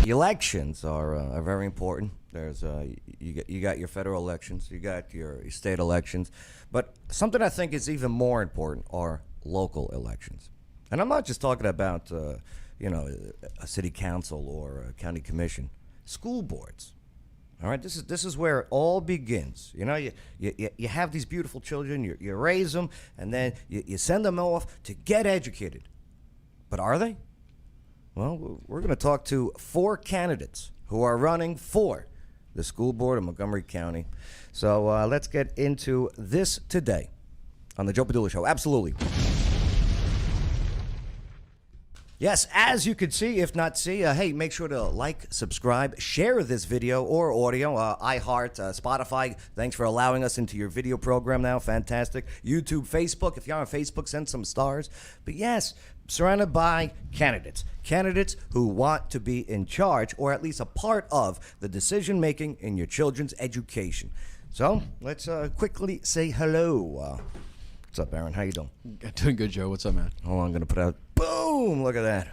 Elections are very important. There's you got your federal elections, you got your state elections, but something I think is even more important are local elections. And I'm not just talking about a city council or a county commission, school boards. All right, this is where it all begins. You know, you have these beautiful children, you raise them, and then you send them off to get educated. But are they? Well, we're going to talk to 4 candidates who are running for the school board of Montgomery County. So let's get into this today on the Joe Padula Show. Absolutely. Yes, as you can see, if not see, hey, make sure to like, subscribe, share this video or audio. iHeart, Spotify, thanks for allowing us into your video program now. Fantastic. YouTube, Facebook. If you're on Facebook, send some stars. But yes, surrounded by candidates who want to be in charge or at least a part of the decision-making in your children's education. So let's quickly say hello. What's up, Aaron? How you doing? Doing good, Joe. What's up, man? Hold on, I'm going to put out, boom, look at that.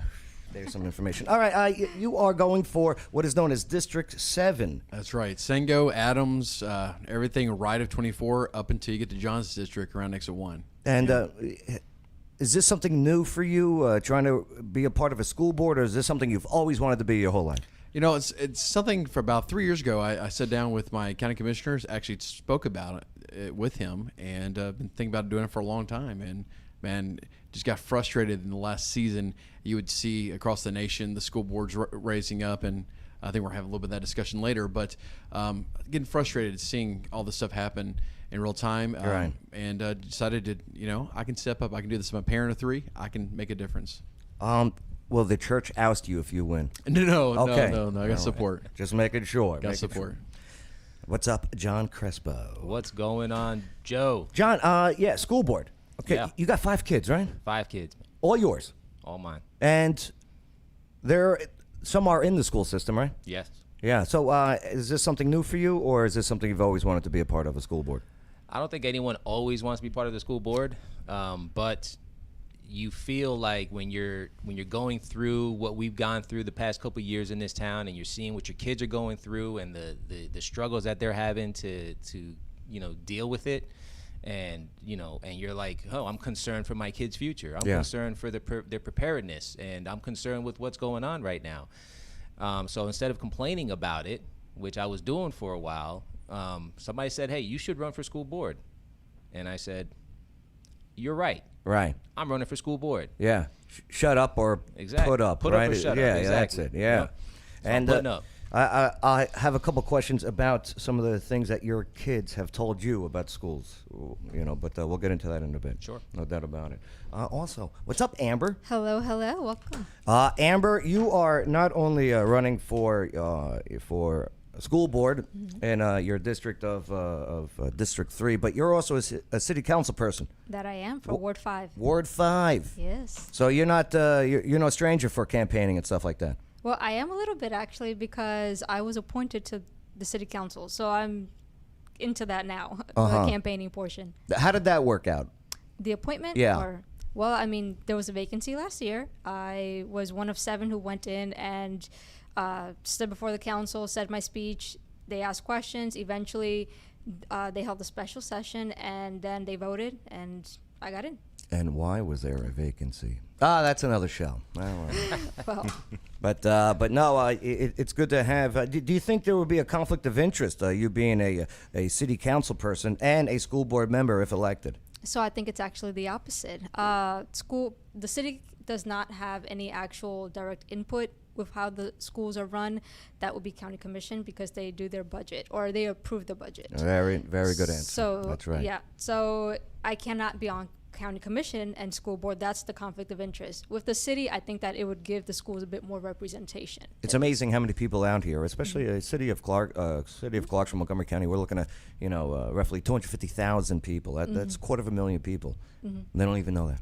There's some information. All right, you are going for what is known as District 7. That's right. Sengo, Adams, everything right of 24 up until you get to John's district around exit 1. And is this something new for you, trying to be a part of a school board, or is this something you've always wanted to be your whole life? You know, it's something for about 3 years ago. I sat down with my county commissioners, actually spoke about it with him, and been thinking about doing it for a long time. And, man, just got frustrated in the last season. You would see across the nation the school boards raising up, and I think we're having a little bit of that discussion later. But getting frustrated seeing all this stuff happen in real time, right. And decided to, I can step up. I can do this. I'm a parent of 3. I can make a difference. Will the church oust you if you win? No. Okay. No. I got support. Right. Just making sure. Got support. Sure. What's up, John Crespo? What's going on, Joe? John, yeah, school board. Okay, Yeah. You got 5 kids, right? 5 kids. All yours? All mine. And some are in the school system, right? Yes. Yeah, so is this something new for you, or is this something you've always wanted to be a part of, a school board? I don't think anyone always wants to be part of the school board, but you feel like when you're going through what we've gone through the past couple of years in this town, and you're seeing what your kids are going through and the struggles that they're having to deal with it, and you're like, oh, I'm concerned for my kids' future. I'm concerned for their preparedness, and I'm concerned with what's going on right now. So instead of complaining about it, which I was doing for a while, somebody said, hey, you should run for school board. And I said, you're right. Right. I'm running for school board. Yeah. Shut up or exactly. Put up, put right? up or shut yeah, up. Exactly. That's it. Yeah. So and putting up. I have a couple questions about some of the things that your kids have told you about schools, but we'll get into that in a bit. Sure. No doubt about it. Also, what's up, Amber? Hello, welcome. Amber, you are not only running for school board in your district of District 3, but you're also a city council person. That I am for Ward 5. Ward 5. Yes. So you're not you're no stranger for campaigning and stuff like that. Well, I am a little bit actually, because I was appointed to the city council, so I'm into that now, the campaigning portion. How did that work out? The appointment? Yeah. Well, I mean, there was a vacancy last year. I was one of 7 who went in and stood before the council, said my speech. They asked questions. Eventually, they held a special session, and then they voted, and I got in. And why was there a vacancy? That's another show. Well, but no, it's good to have. Do you think there would be a conflict of interest, you being a city council person and a school board member if elected? so I think it's actually the opposite. The city does not have any actual direct input with how the schools are run. That would be county commission, because they do their budget, or they approve the budget. Very, very good answer. So that's right. Yeah. So I cannot be on county commission and school board. That's the conflict of interest. With the city, I think that it would give the schools a bit more representation. It's amazing how many people out here, especially a city of Clarksville, Montgomery County. We're looking at roughly 250,000 people. That's 250,000 people. They don't even know that.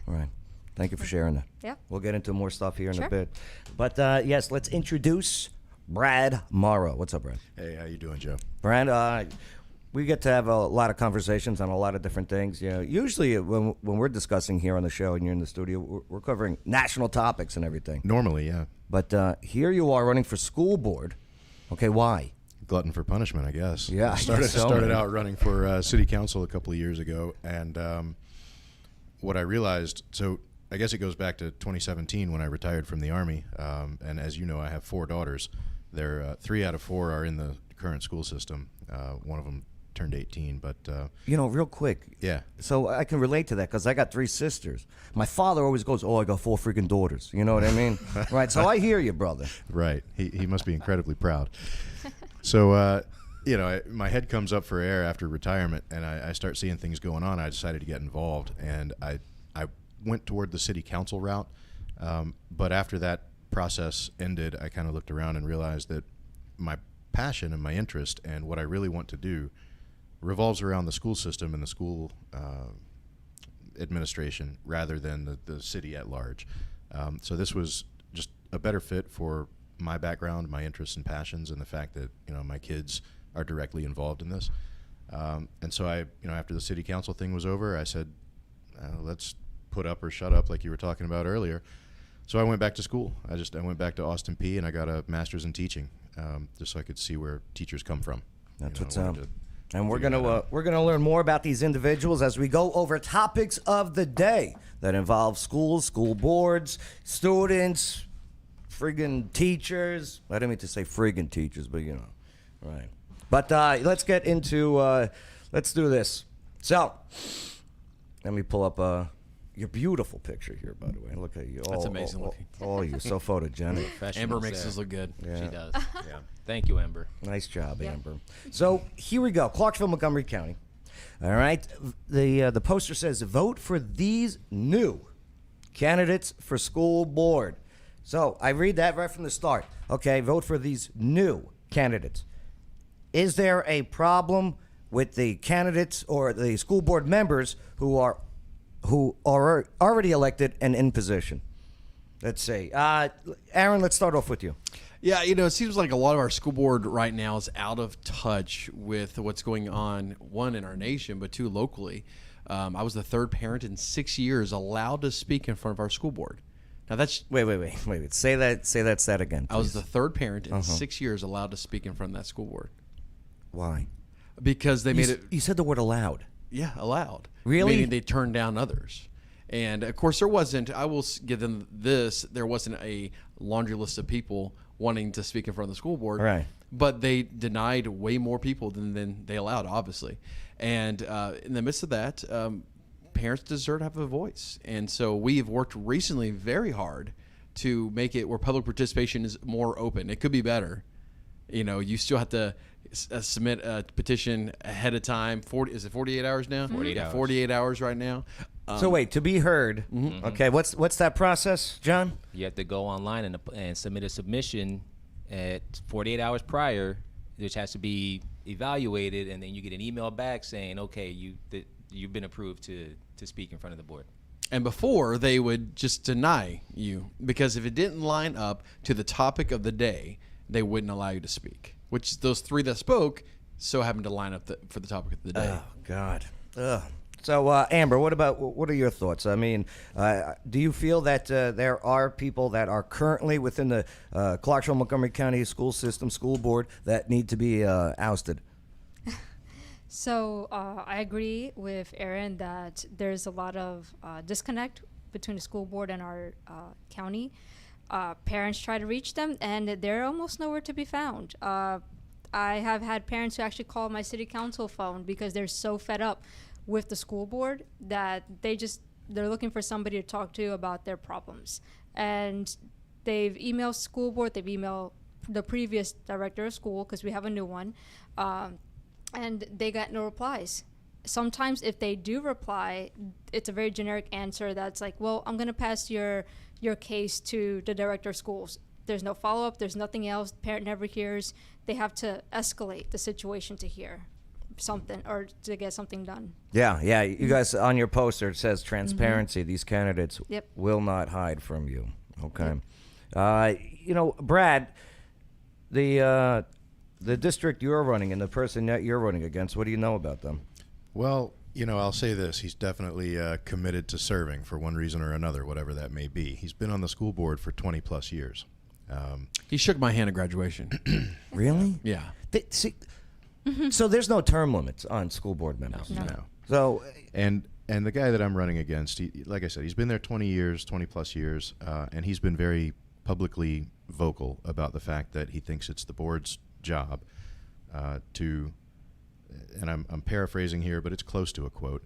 All right. Thank you for sharing that. Yeah. We'll get into more stuff here in Sure. a bit. But yes, let's introduce Brad Morrow. What's up, Brad? Hey, how you doing, Joe? Brad, we get to have a lot of conversations on a lot of different things. You know, usually when we're discussing here on the show and you're in the studio, we're covering national topics and everything. Normally, yeah. But here you are running for school board. Okay, why? Glutton for punishment, I guess. Yeah, I started so many. out running for city council a couple of years ago, and what I realized, so I guess it goes back to 2017 when I retired from the Army, and as you know, I have 4 daughters. They're 3 out of 4 are in the current school system. One of them turned 18, but You know, real quick. yeah. So I can relate to that because I got 3 sisters. My father always goes, "Oh, I got 4 freaking daughters." You know what I mean? Right. So I hear you, brother. Right. He must be incredibly proud. So, you know, my head comes up for air after retirement, and I start seeing things going on. I decided to get involved, and I went toward the city council route. But after that process ended, I kind of looked around and realized that my passion and my interest and what I really want to do revolves around the school system and the school administration rather than the city at large. So this was just a better fit for my background, my interests and passions, and the fact that, you know, my kids are directly involved in this. And so after the city council thing was over, I said, let's put up or shut up, like you were talking about earlier. So I went back to school. I went back to Austin P, and I got a master's in teaching, just so I could see where teachers come from. That's You know, what's I up. wanted to And we're figure that gonna out. we're gonna learn more about these individuals as we go over topics of the day that involve schools, school boards, students, friggin' teachers. I didn't mean to say friggin' teachers, but you know, right. But let's get into let's do this. So let me pull up your beautiful picture here. By the way, look at you. That's amazing looking. Oh, you're so photogenic. Professional, Amber makes sir. us look good. Yeah. She does. Yeah. Thank you, Amber. Nice job, Yeah. Amber. So here we go. Clarksville, Montgomery County. All right. The poster says, "Vote for these new candidates for school board." So I read that right from the start. Okay, vote for these new candidates. Is there a problem with the candidates or the school board members who are already elected and in position? Let's see. Aaron, let's start off with you. Yeah, you know, it seems like a lot of our school board right now is out of touch with what's going on, one, in our nation, but 2, locally. I was the 3rd parent in 6 years allowed to speak in front of our school board. Now that's Wait. Say that stat again, I was please. the 3rd parent in 6 years allowed to speak in front of that school board Why? because they made it. You said the word allowed. Yeah, allowed. Really? Meaning they turned down others. And of course, there wasn't. I will give them this. There wasn't a laundry list of people wanting to speak in front of the school board. Right. But they denied way more people than they allowed, obviously. And in the midst of that, parents deserve to have a voice. And so we have worked recently very hard to make it where public participation is more open. It could be better. You know, you still have to submit a petition ahead of time. 48 hours now? 48 Yeah, hours. 48 hours right now. So wait, to be heard. Okay, what's that process, John? You have to go online and submit a submission at 48 hours prior, which has to be evaluated, and then you get an email back saying, okay, you've been approved to speak in front of the board. And before, they would just deny you because if it didn't line up to the topic of the day, they wouldn't allow you to speak, which those 3 that spoke so happened to line up for the topic of the day. Oh God. Ugh. So Amber, what are your thoughts? I mean, do you feel that there are people that are currently within the Clarksville Montgomery County school system, school board, that need to be ousted? So I agree with Aaron that there's a lot of disconnect between the school board and our county. Parents try to reach them, and they're almost nowhere to be found. I have had parents who actually call my city council phone because they're so fed up with the school board that they're looking for somebody to talk to about their problems. And they've emailed school board, they've emailed the previous director of school, because we have a new one, and they got no replies. Sometimes if they do reply, it's a very generic answer that's like, well, I'm going to pass your case to the director of schools. There's no follow-up, there's nothing else, parent never hears. They have to escalate the situation to hear something or to get something done. Yeah. You guys, on your poster, it says transparency. These candidates Yep. will not hide from you. Okay. You know, Brad, the the district you're running and the person that you're running against, what do you know about them? Well, I'll say this. He's definitely committed to serving for one reason or another, whatever that may be. He's been on the school board for 20 plus years. He shook my hand at graduation. Really? Yeah. So there's no term limits on school board members. No. So, And the guy that I'm running against, like I said, he's been there 20 plus years, and he's been very publicly vocal about the fact that he thinks it's the board's job to, and I'm paraphrasing here, but it's close to a quote,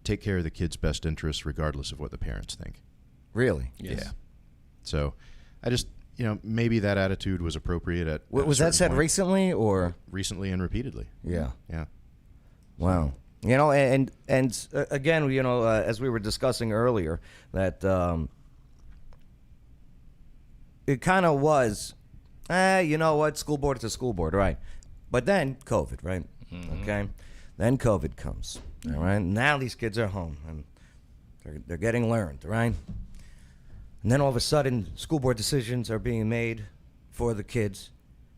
take care of the kid's best interests regardless of what the parents think. really? Yes. Yeah. So I just, maybe that attitude was appropriate at Was a that certain said point. recently or? Recently and repeatedly. Yeah. Yeah. Wow. And again, as we were discussing earlier, that it kind of was, you know what, school board is a school board, right? But then COVID, right? Okay. Then COVID comes, all right? Now these kids are home and they're getting learned, right? And then all of a sudden, school board decisions are being made for the kids,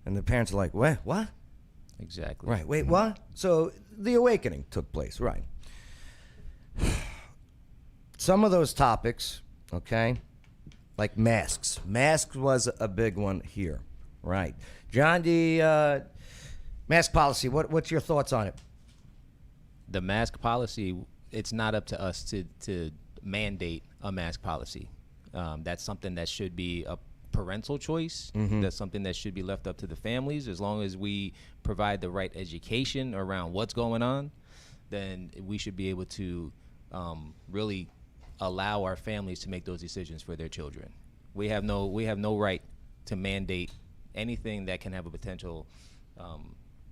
and the parents are like, what? Exactly. Right. Wait, what? So the awakening took place, right? Some of those topics, okay, like masks. Masks was a big one here, right? John, the mask policy, what's your thoughts on it? The mask policy, it's not up to us to mandate a mask policy. That's something that should be a parental choice. That's something that should be left up to the families. As long as we provide the right education around what's going on, then we should be able to really allow our families to make those decisions for their children. We have no right to mandate anything that can have a potential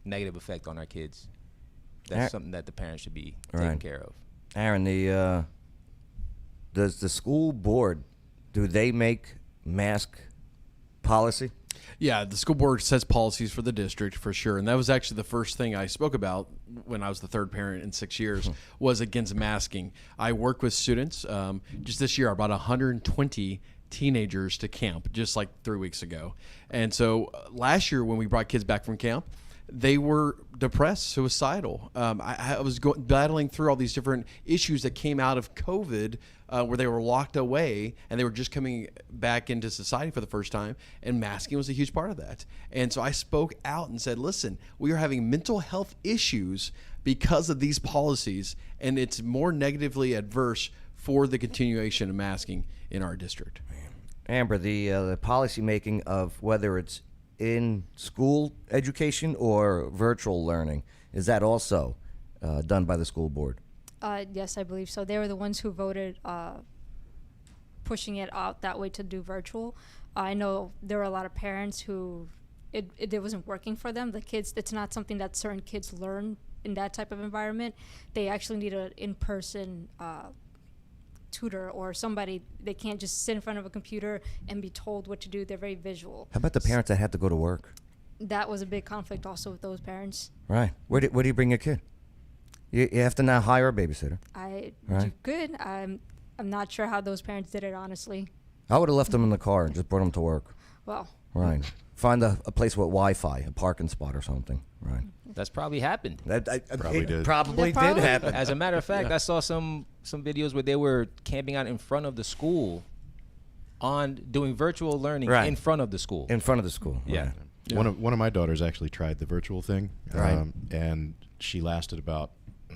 negative effect on our kids. That's something that the parents should be taking care of. Aaron, does the school board, do they make mask policy? Yeah, the school board sets policies for the district for sure, and that was actually the first thing I spoke about when I was the third parent in 6 years was against masking. I work with students. Just this year, I brought 120 teenagers to camp just like 3 weeks ago, and so last year when we brought kids back from camp, they were depressed, suicidal. I was battling through all these different issues that came out of COVID, where they were locked away and they were just coming back into society for the first time, and masking was a huge part of that. And so I spoke out and said, listen, we are having mental health issues because of these policies, and it's more negatively adverse for the continuation of masking in our district. Amber, the policy making of whether it's in school education or virtual learning, is that also done by the school board? Yes, I believe so. They were the ones who voted pushing it out that way to do virtual. I know there were a lot of parents who it wasn't working for them. The kids, it's not something that certain kids learn in that type of environment. They actually need an in-person tutor or somebody. They can't just sit in front of a computer and be told what to do. They're very visual. How about the parents that had to go to work? That was a big conflict also with those parents. Right. Where do you bring your kid? You have to now hire a babysitter. Do good. I'm not sure how those parents did it, honestly. I would have left them in the car and just brought them to work. Well, Right. Find a place with Wi-Fi, a parking spot or something. Right. That's probably happened. Probably it did. Probably That probably- did happen. As a matter of fact, I saw some videos where they were camping out in front of the school on doing virtual learning Right. in front of the school. In front of the school. Yeah. Right. One of my daughters actually tried the virtual thing, Right. and she lasted about a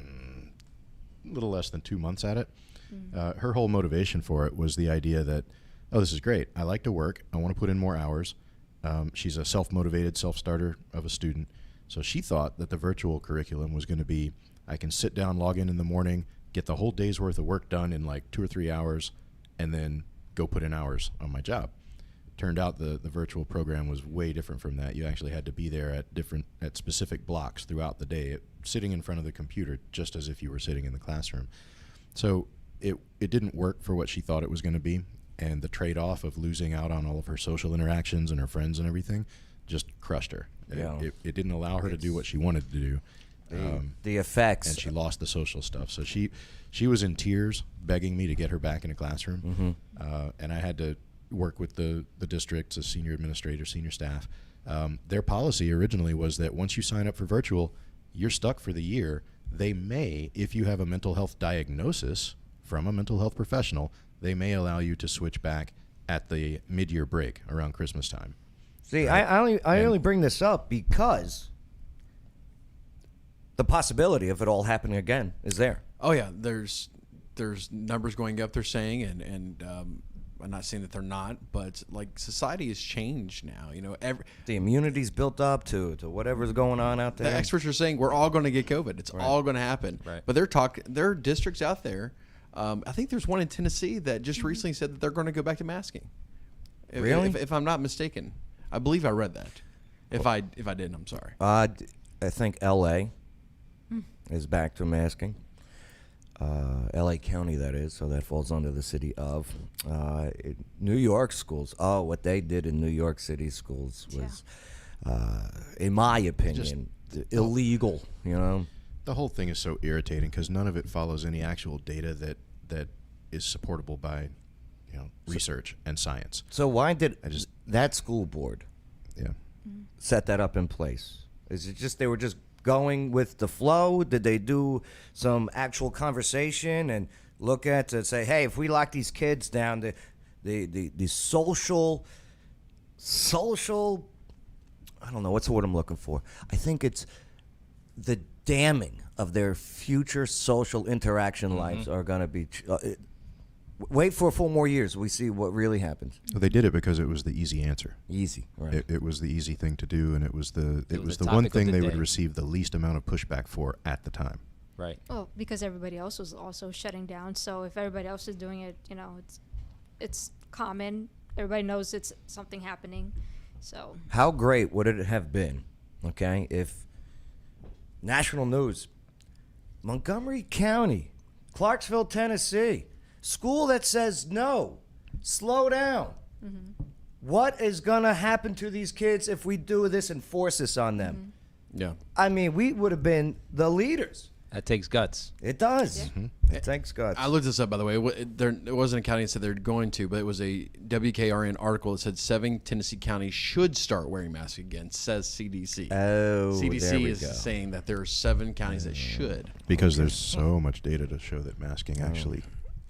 little less than 2 months at it. Her whole motivation for it was the idea that, oh, this is great. I like to work. I want to put in more hours. She's a self-motivated self-starter of a student. So she thought that the virtual curriculum was going to be, I can sit down, log in the morning, get the whole day's worth of work done in like 2 or 3 hours, and then go put in hours on my job. Turned out the virtual program was way different from that. You actually had to be there at specific blocks throughout the day, sitting in front of the computer just as if you were sitting in the classroom. So it didn't work for what she thought it was going to be, and the trade-off of losing out on all of her social interactions and her friends and everything just crushed her. Yeah. It didn't allow her to do what she wanted to do. The effects. And she lost the social stuff. So she, she was in tears begging me to get her back in a classroom. And I had to work with the district, the senior administrator, senior staff. Their policy originally was that once you sign up for virtual, you're stuck for the year. They may, if you have a mental health diagnosis from a mental health professional, they may allow you to switch back at the mid-year break around Christmas time. See, Right. I only bring this up because the possibility of it all happening again is there. Oh yeah, there's numbers going up. They're saying, and I'm not saying that they're not, but like society has changed now. You know, The immunity's built up to whatever's going on out the there. experts are saying we're all going to get COVID. It's all going to happen. Right. But there are districts out there. I think there's one in Tennessee that just recently said that they're going to go back to masking. Really? If I'm not mistaken, I believe I read that. If I didn't, I'm sorry. I think L.A. is back to masking. L.A. County, that is, so that falls under the city of. New York schools, what they did in New York City schools was, in my opinion, illegal, you know? The whole thing is so irritating because none of it follows any actual data that is supportable by, research and science. So why did that school board Yeah. set that up in place? Is it just they were just going with the flow? Did they do some actual conversation and look at to say, hey, if we lock these kids down, the social, I don't know, what's the word I'm looking for? I think it's the damning of their future social interaction lives are going to be. Wait for 4 more years. We see what really happens. Well, they did it because it was the easy answer. Easy, right? It was the easy thing to do, and it was the was the one topic of thing the they day. would receive the least amount of pushback for at the time. Right. Well, because everybody else was also shutting down. So if everybody else is doing it, it's common. Everybody knows it's something happening. So How great would it have been, okay, if national news, Montgomery County, Clarksville, Tennessee, school that says no, slow down. What is going to happen to these kids if we do this and force this on them? Yeah. I mean, we would have been the leaders. That takes guts. It does. It takes guts. I looked this up, by the way. It wasn't a county that said they're going to, but it was a WKRN article that said 7 Tennessee counties should start wearing masks again, says CDC. Oh, there CDC we is go. saying that there are 7 counties that should. Because there's so much data to show that masking actually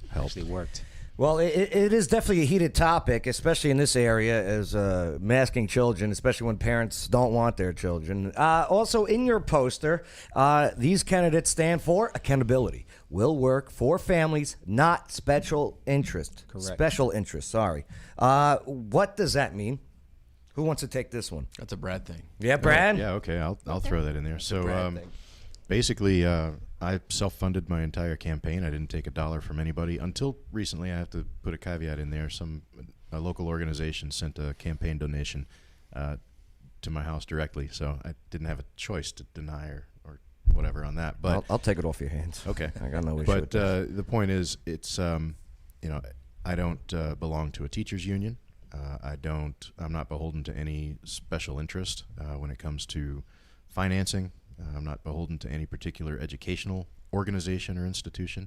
helps. Actually worked. Well, it is definitely a heated topic, especially in this area, as masking children, especially when parents don't want their children. Also, in your poster, these candidates stand for accountability. Will work for families, not special interest. Correct. Special interest, sorry. What does that mean? Who wants to take this one? That's a Brad thing. Yeah, Brad? Yeah, okay, I'll throw that in there. So Brad thing. basically, I self-funded my entire campaign. I didn't take a dollar from anybody until recently. I have to put a caveat in there. A local organization sent a campaign donation to my house directly, so I didn't have a choice to deny or whatever on that. But I'll take it off your hands. okay, I got no issue But with that. the point is, it's I don't belong to a teachers union. I'm not beholden to any special interest when it comes to financing. I'm not beholden to any particular educational organization or institution.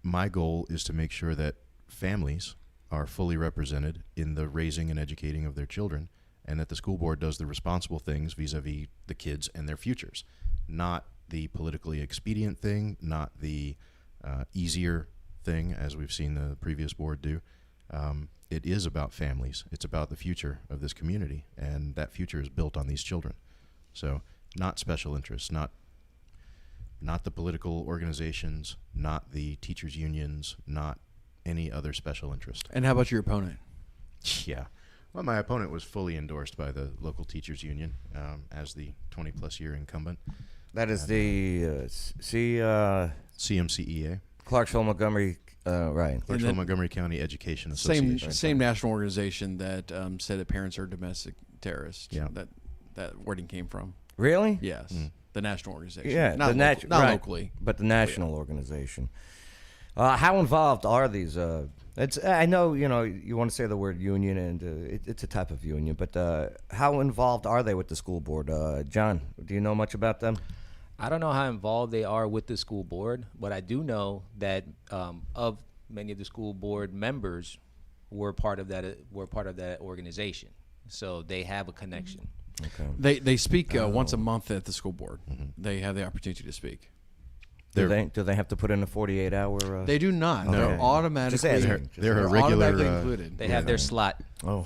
My goal is to make sure that families are fully represented in the raising and educating of their children, and that the school board does the responsible things vis-a-vis the kids and their futures, not the politically expedient thing, not the easier thing, as we've seen the previous board do. It is about families. It's about the future of this community, and that future is built on these children. So, not special interests, not the political organizations, not the teachers' unions, not any other special interest. And how about your opponent? Yeah. Well, my opponent was fully endorsed by the local teachers' union as the 20-plus year incumbent. That is the CMCEA, Clarksville, Montgomery, right. Clarksville, then- Montgomery County Education Same Association. national organization that said that parents are domestic terrorists. Yeah. That wording came from. Really? Yes, the national organization. Yeah, not, the not right, locally. but the national organization. How involved are these? I know you want to say the word union, and it's a type of union, but how involved are they with the school board? John, do you know much about them? I don't know how involved they are with the school board, but I do know that of many of the school board members, were part of that. Were part of that organization, so they have a connection. Okay. They speak once a month at the school board. They have the opportunity to speak. Do they have to put in a 48-hour? They do not. Okay. They're automatically. Just asking. They're a regular. automatically included. They have their slot. Oh,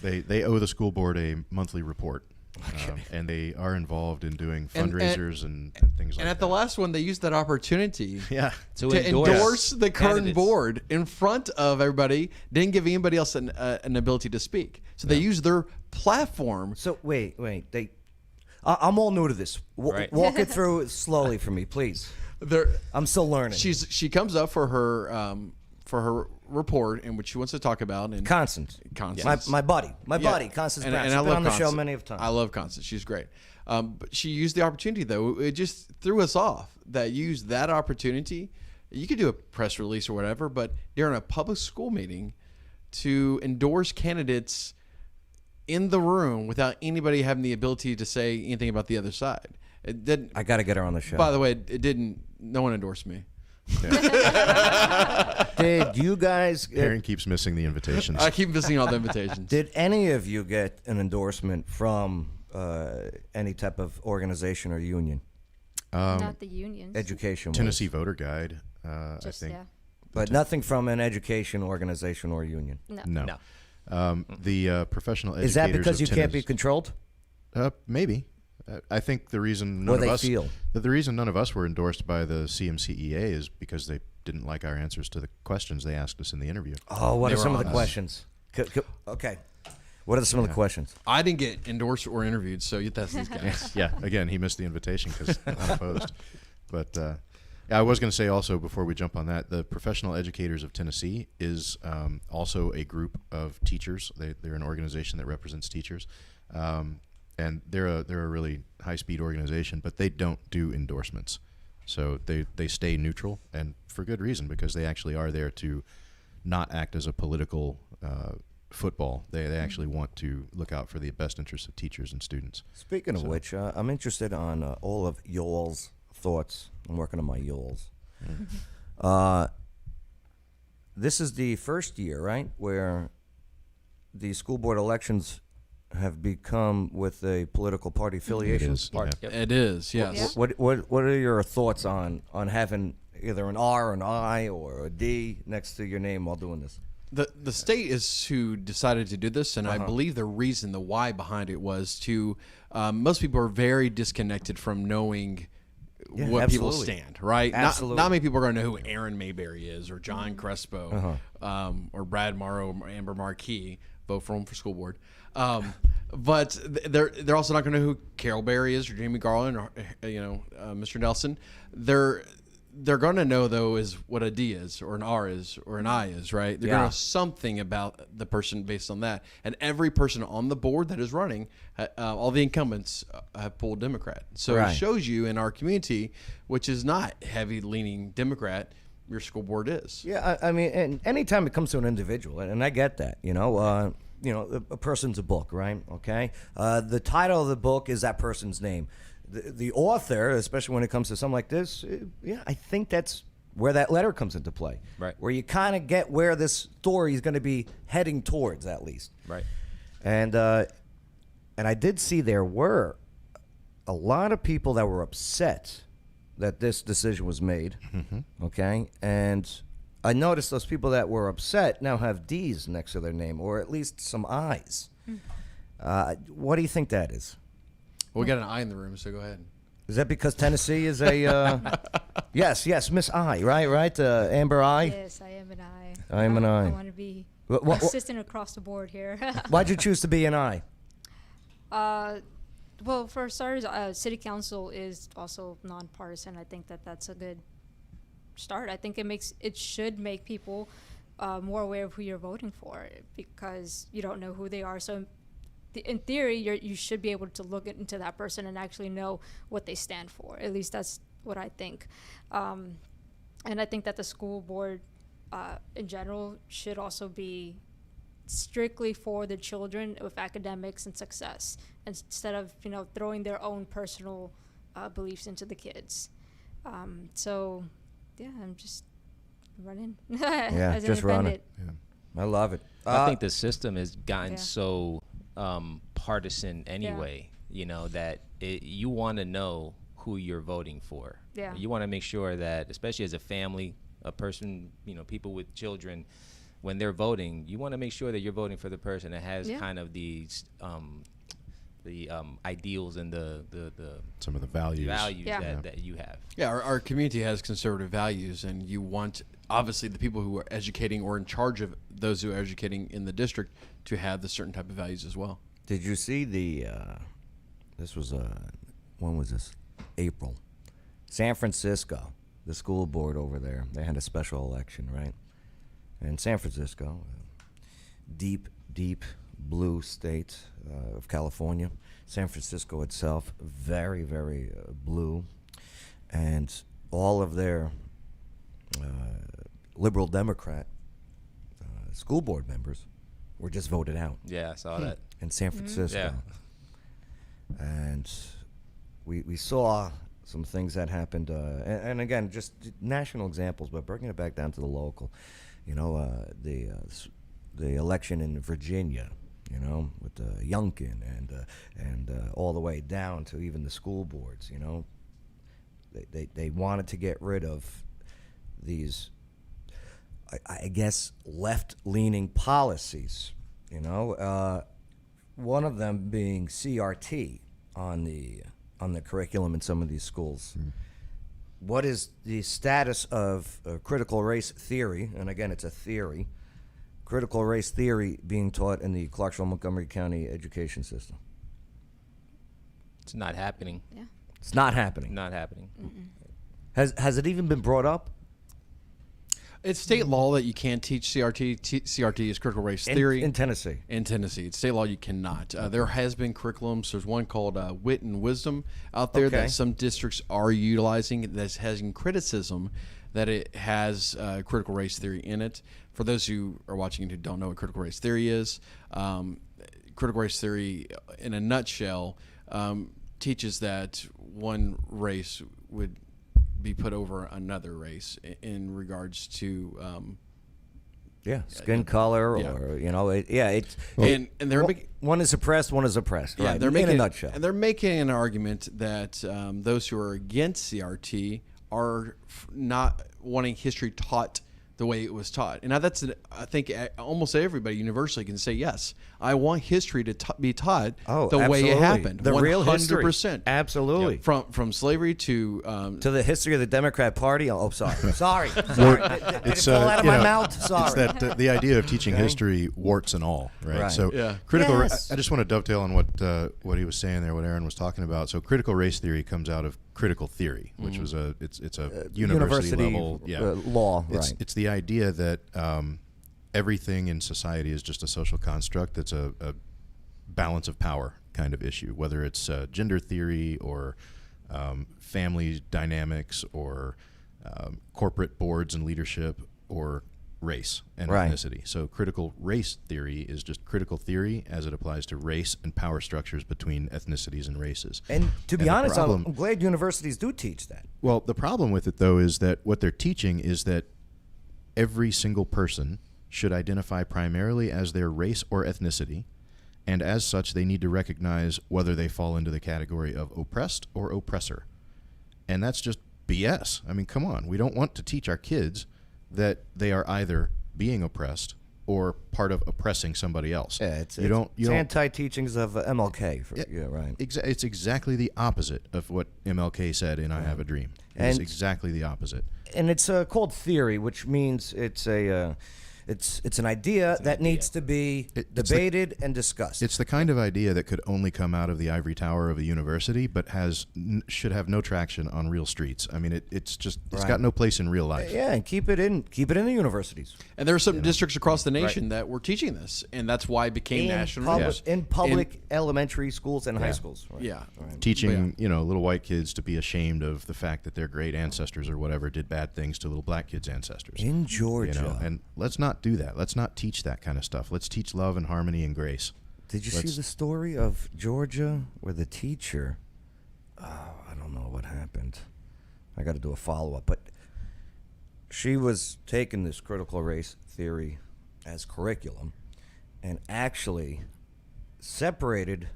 They owe the school board a monthly report, and they are involved in doing fundraisers and things like that. And at the last one, they used that opportunity Yeah. To to endorse the current candidates. board in front of everybody. Didn't give anybody else an ability to speak. So they used their platform. so wait. I'm all new to this. Right. Walk it through slowly for me, please. I'm still learning. She comes up for her report in which she wants to talk about and Constance. My buddy, Constance Brown. She's I been love on the show Constance. many of times. I love Constance. She's great. But she used the opportunity, though. It just threw us off that you used that opportunity. You could do a press release or whatever, but during a public school meeting to endorse candidates in the room without anybody having the ability to say anything about the other side. It didn't. I got to get her on the show. By the way, it didn't. No one endorsed me. Did you guys? Aaron keeps missing the invitations. I keep missing all the invitations. Did any of you get an endorsement from any type of organization or union? Not the unions. Education. Tennessee Voter Guide, Just, I think. yeah. But nothing from an education organization or union. No. No. The professional educators Is that because of you can't be Tennessee- controlled? Maybe. I think the reason Or none of they us feel. the reason none of us were endorsed by the CMCEA is because they didn't like our answers to the questions they asked us in the interview. Oh, what They are were some of the honest. questions? Okay. What are some of the questions? I didn't get endorsed or interviewed, so that's these guys. Yeah, again, he missed the invitation because unopposed. But yeah, I was going to say also before we jump on that, the Professional Educators of Tennessee is also a group of teachers. They're an organization that represents teachers, and they're a really high-speed organization. But they don't do endorsements, so they stay neutral, and for good reason, because they actually are there to not act as a political football. They actually want to look out for the best interests of teachers and students. Speaking of which, I'm interested on all of y'all's thoughts. I'm working on my y'all's. This is the first year, right, where the school board elections have become with a political party affiliation. It is. Part- Yeah. Yep. It is, yes. Yeah. What are your thoughts on having either an R, an I, or a D next to your name while doing this? The state is who decided to do this, and I believe the reason, the why behind it was to most people are very disconnected from knowing Yeah, what people absolutely. stand, right? Absolutely. Not many people are going to know who Aaron Mayberry is, or John Crespo, or Brad Morrow, or Amber Marquis, both from for school board. But they're also not going to know who Carol Berry is, or Jamie Garland, or Mr. Nelson. They're going to know, though, is what a D is, or an R is, or an I is, right? They're going to know something about the person based on that. And every person on the board that is running, all the incumbents have pulled Democrat. So Right. it shows you in our community, which is not heavy-leaning Democrat, your school board is. Yeah, I mean, and anytime it comes to an individual, and I get that, a person's a book, right? Okay, the title of the book is that person's name. The author, especially when it comes to something like this, I think that's where that letter comes into play. Right. Where you kind of get where this story is going to be heading towards, at least. Right. And I did see there were a lot of people that were upset that this decision was made. Okay, and I noticed those people that were upset now have D's next to their name, or at least some I's. What do you think that is? Well, we got an I in the room, so go ahead. Is that because Tennessee is a yes, Miss I, right? Amber I. Yes, I am an I. I'm an I. I want to be What- consistent across the board here. Why'd you choose to be an I? Well, for starters, city council is also nonpartisan. I think that's a good start. I think it should make people more aware of who you're voting for, because you don't know who they are. So in theory, you should be able to look into that person and actually know what they stand for. At least that's what I think. And I think that the school board in general should also be strictly for the children with academics and success, instead of throwing their own personal beliefs into the kids. So yeah, I'm just running Yeah, as an just running. independent. I love it. I think the system has gotten Yeah. so partisan anyway, that you want to know who you're voting for. Yeah. You want to make sure that, especially as a family, a person, people with children, when they're voting, you want to make sure that you're voting for the person that has Yeah. kind of these ideals and the Some of the values. Yeah. that you have. Yeah, our community has conservative values, and you want, obviously, the people who are educating or in charge of those who are educating in the district to have the certain type of values as well. Did you see this was, when was this? April. San Francisco, the school board over there, they had a special election, right? And San Francisco, deep, deep blue state of California. San Francisco itself, very, very blue. And all of their liberal Democrat school board members were just voted out Yeah, I saw that. in San Francisco. Yeah. And we saw some things that happened, and again, just national examples, but bringing it back down to the local. The election in Virginia, with Youngkin and all the way down to even the school boards. They wanted to get rid of these, I guess, left-leaning policies. One of them being CRT on the curriculum in some of these schools. What is the status of critical race theory? And again, it's a theory. Critical race theory being taught in the Clarksville, Montgomery County education system. It's not happening. Yeah. It's not happening. Not happening. Has it even been brought up? It's state law that you can't teach CRT. CRT is critical race theory. In Tennessee. In Tennessee, it's state law you cannot. There has been curriculums. There's one called Wit and Wisdom out there Okay. that some districts are utilizing that has criticism that it has critical race theory in it. For those who are watching and who don't know what critical race theory is, critical race theory, in a nutshell, teaches that one race would be put over another race in regards to Skin color, yeah. or it's and they're making. one is oppressed, one is oppressed. Yeah, right? they're in making a nutshell. and they're making an argument that those who are against CRT are not wanting history taught the way it was taught. And now I think almost everybody universally can say, yes, I want history to be taught the way it absolutely. happened. The real history. 100%. Absolutely. From slavery to the history of the Democrat Party. Oh, sorry. sorry. Did it fall out of my mouth? Sorry. It's that the idea of teaching history, warts and all, right? Right. So Yeah. critical. Yes. I just want to dovetail on what he was saying there, what Aaron was talking about. So critical race theory comes out of critical theory, which was it's a university level law. It's, Right. it's the idea that everything in society is just a social construct that's a balance of power kind of issue, whether it's gender theory or family dynamics or corporate boards and leadership or race and Right. ethnicity. So critical race theory is just critical theory as it applies to race and power structures between ethnicities and races. And to be And the honest, problem- I'm glad universities do teach that. Well, the problem with it, though, is that what they're teaching is that every single person should identify primarily as their race or ethnicity, and as such, they need to recognize whether they fall into the category of oppressed or oppressor. And that's just BS. I mean, come on. We don't want to teach our kids that they are either being oppressed or part of oppressing somebody else. Yeah, it's don't anti-teachings of MLK. Right. It's exactly the opposite of what MLK said in I Have a Dream. It's And- exactly the opposite. And it's called theory, which means it's a it's an idea that needs to be It's debated and discussed. It's the kind of idea that could only come out of the ivory tower of a university, but should have no traction on real streets. I mean, it's Right. got no place in real life. Yeah, and keep it in the universities. and there are some districts across the nation that were teaching this, and that's why it became national news. In public elementary schools and high schools. Right. Yeah. Teaching little white kids to be ashamed of the fact that their great ancestors or whatever did bad things to little black kids' ancestors. In Georgia. And let's not do that. Let's not teach that kind of stuff. Let's teach love and harmony and grace. Did you see the story of Georgia where the teacher? I don't know what happened. I got to do a follow-up, but she was taking this critical race theory as curriculum and actually separated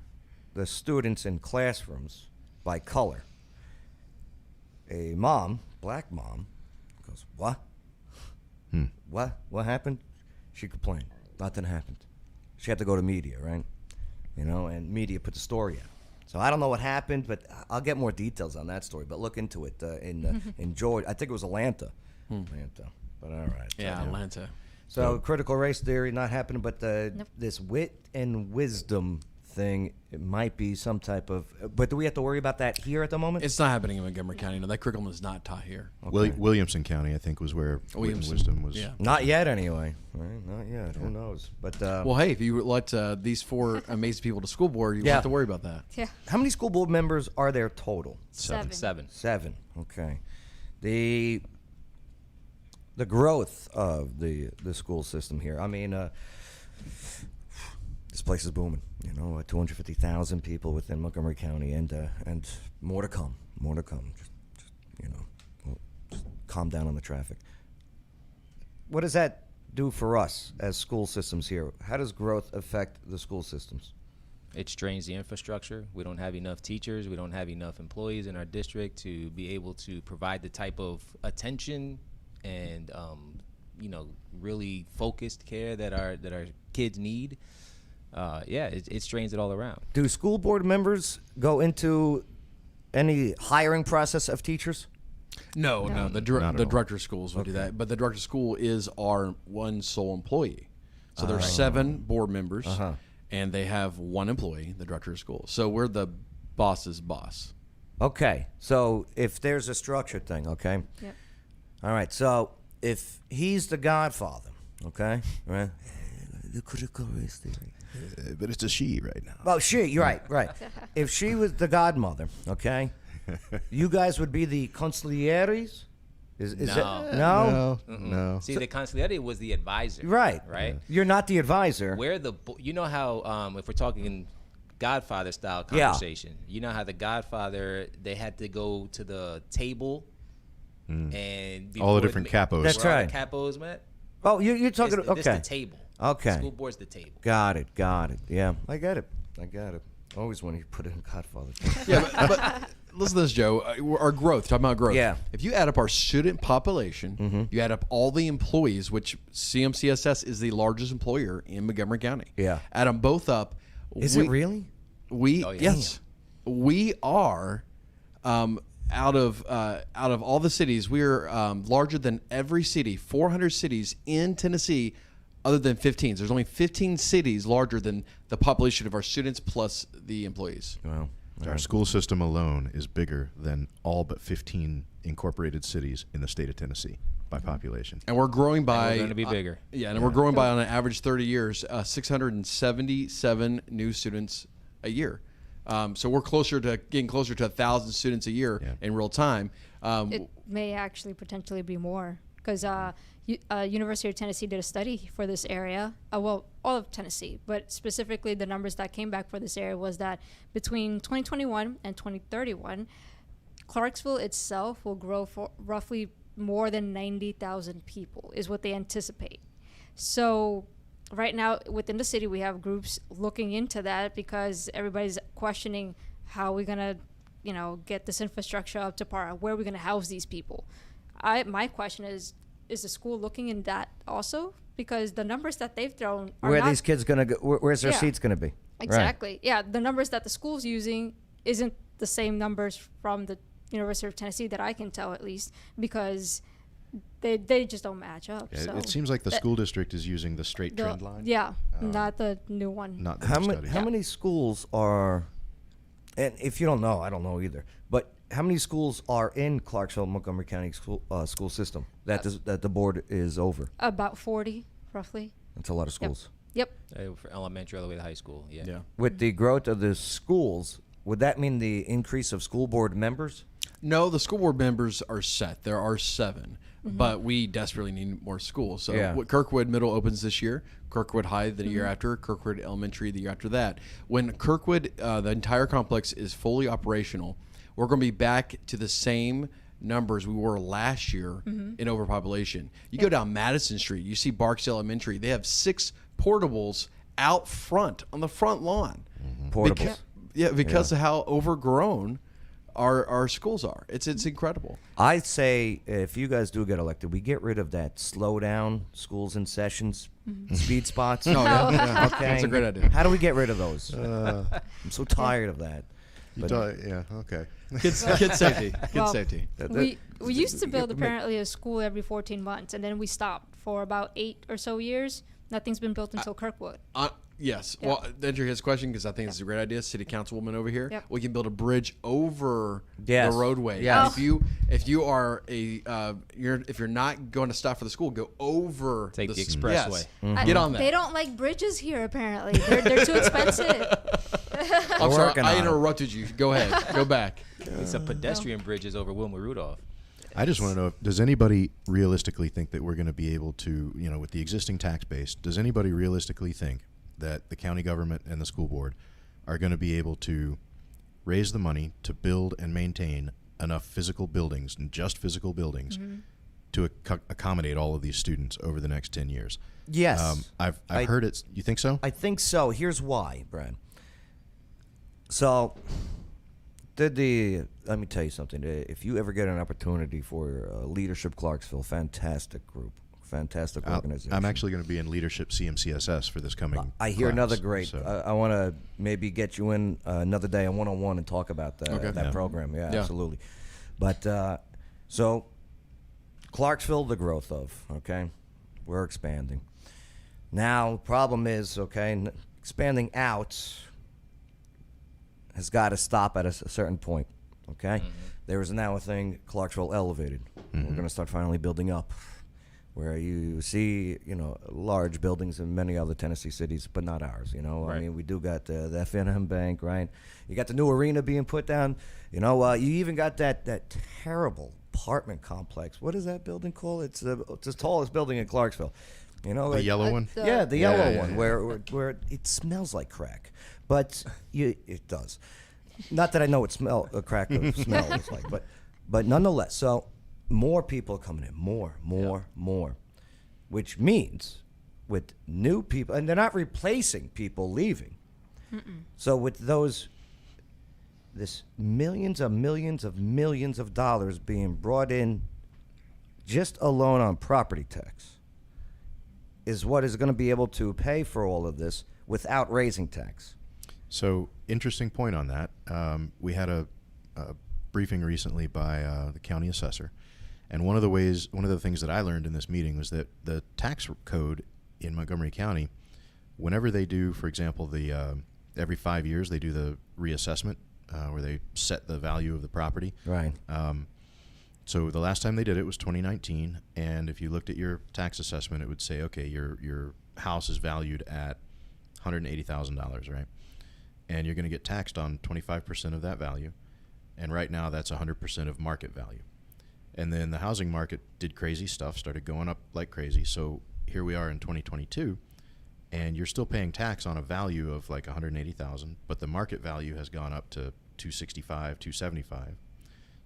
the students in classrooms by color. A mom, black mom, goes, "What? What happened?" She complained. Nothing happened. She had to go to media, right? And media put the story out. So I don't know what happened, but I'll get more details on that story. But look into it in Georgia. I think it was Atlanta. Atlanta. But all right. Yeah, Atlanta. So critical race theory not happening, but this wit and wisdom thing, it might be some type of. But do we have to worry about that here at the moment? It's not happening in Montgomery County. No, that curriculum is not taught here. Williamson County, I think, was where wit and wisdom was. Yeah. Not yet, anyway. Right? Not yet. Who knows? But Well, hey, if you let these 4 amazing people to school board, you won't Yeah. have to worry about that. Yeah. how many school board members are there total? 7. 7. Okay. The growth of the school system here. I mean, this place is booming. 250,000 people within Montgomery County, and more to come. More to come. Just calm down on the traffic. What does that do for us as school systems here? How does growth affect the school systems? It strains the infrastructure. We don't have enough teachers. We don't have enough employees in our district to be able to provide the type of attention and really focused care that our kids need. It strains it all around. Do school board members go into any hiring process of teachers? No. The Not at all. director of schools would do that, but the director of school is our one sole employee. So there's 7 board members, and they have 1 employee, the director of school. So we're the boss's boss. Okay, so if there's a structure thing, okay? Yep. All right, so if he's the godfather, okay? Right? The critical race theory. But it's a she right now. Well, you're right. If she was the godmother, okay, you guys would be the consiglieres? Is No. it? No? No. See, the consigliere was the advisor. Right. Right. You're not the advisor. Where you know how if we're talking Godfather style conversation, you know how the Godfather, they had to go to the table and All the before different capos. That's where right. all the capos met. Oh, you're talking. This Okay. the table. Okay. School board's the table. Got it. Yeah, I get it. Always when you put it in Godfather. Yeah, but listen to this, Joe. Our growth, talking about growth. Yeah. If you add up our student population, you add up all the employees, which CMCSS is the largest employer in Montgomery County. Yeah. Add them both up. Is it really? We Oh, yeah. yes, we are out of all the cities, we're larger than every city. 400 cities in Tennessee, other than 15. There's only 15 cities larger than the population of our students plus the employees. Well, Our school system alone is bigger than all but 15 incorporated cities in the state of Tennessee by population. And we're growing by. we're gonna be bigger. And we're growing by on an average 30 years, 677 new students a year. So we're getting closer to 1,000 students a year in real time. It may actually potentially be more because University of Tennessee did a study for this area. Well, all of Tennessee, but specifically the numbers that came back for this area was that between 2021 and 2031, Clarksville itself will grow for roughly more than 90,000 people is what they anticipate. So right now within the city, we have groups looking into that because everybody's questioning how we're going to, get this infrastructure up to par. Where are we going to house these people? My question is the school looking in that also? Because the numbers that they've thrown are where are not these kids gonna go? Where's their Yeah. seats gonna be? exactly. Yeah, the numbers that the school's using isn't the same numbers from the University of Tennessee that I can tell at least because they just don't match up. Yeah, so it seems like the school district is using the straight trend line. Yeah, not the new one. Not the How, new ma- study. how many schools are? And if you don't know, I don't know either. But how many schools are in Clarksville, Montgomery County school system that the board is over? About 40, roughly. That's a lot of schools. Yep. For elementary all the way to high school. Yeah. With the growth of the schools, would that mean the increase of school board members? No, the school board members are set. There are 7, but we desperately need more schools. So Kirkwood Middle opens this year, Kirkwood High the year after, Kirkwood Elementary the year after that. When Kirkwood, the entire complex is fully operational, we're going to be back to the same numbers we were last year in overpopulation. You go down Madison Street, you see Barks Elementary. They have 6 portables out front on the front lawn. Portables. Because of how overgrown our schools are. It's incredible. I say if you guys do get elected, we get rid of that slow down schools in sessions, speed spots. No, yeah. Okay, That's a great idea. How do we get rid of those? I'm so tired of that. But Yeah. Okay. Kid safety. Kid Well, safety. We used to build apparently a school every 14 months, and then we stopped for about 8 or so years. Nothing's been built until Kirkwood. Yes. Yeah. Well, to answer his question, because I think it's a great idea, City Councilwoman over here, Yep. we can build a bridge over Yes. the roadway. Yes. If you are if you're not going to stop for the school, go over Take the s- expressway. Yes. Get on that. They don't like bridges here, apparently. They're too expensive. I'm sorry, working I on it. interrupted you. Go ahead. Go back. It's a pedestrian bridges over Wilma Rudolph. I just want to know, does anybody realistically think that we're going to be able to, with the existing tax base, does anybody realistically think that the county government and the school board are going to be able to raise the money to build and maintain enough physical buildings, and just physical buildings, to accommodate all of these students over the next 10 years? yes, I've heard it. You think so? I think so. Here's why, Brad. So, let me tell you something. If you ever get an opportunity for Leadership Clarksville, fantastic group, fantastic organization. I'm actually going to be in leadership CMCSS for this coming. I hear class, another great. so- I want to maybe get you in another day, a one-on-one, and talk about that Okay. that Yeah. program. Yeah, Yeah. absolutely. But so Clarksville, the growth of we're expanding. Now, problem is expanding out has got to stop at a certain point. Okay, there is now a thing Clarksville elevated. We're going to start finally building up, where you see large buildings in many other Tennessee cities, but not ours. I Right. mean, we do got the F&M Bank, right? You got the new arena being put down. You even got that terrible apartment complex. What is that building called? It's the tallest building in Clarksville. the yellow one. Yeah, the yellow yeah, one, yeah. where it smells like crack, but it does. Not that I know what crack smell is like, but nonetheless. So more people are coming in, more, which means with new people, and they're not replacing people leaving. So with this millions of dollars being brought in, just alone on property tax, is what is going to be able to pay for all of this without raising tax. So interesting point on that. We had a briefing recently by the county assessor, and one of the things that I learned in this meeting was that the tax code in Montgomery County, whenever they do, for example, the every 5 years they do the reassessment where they set the value of the property. Right. So the last time they did it was 2019, and if you looked at your tax assessment, it would say, okay, your house is valued at $180,000, right? And you're going to get taxed on 25% of that value, and right now that's 100% of market value. And then the housing market did crazy stuff, started going up like crazy. So here we are in 2022, and you're still paying tax on a value of like 180,000, but the market value has gone up to 265, 275.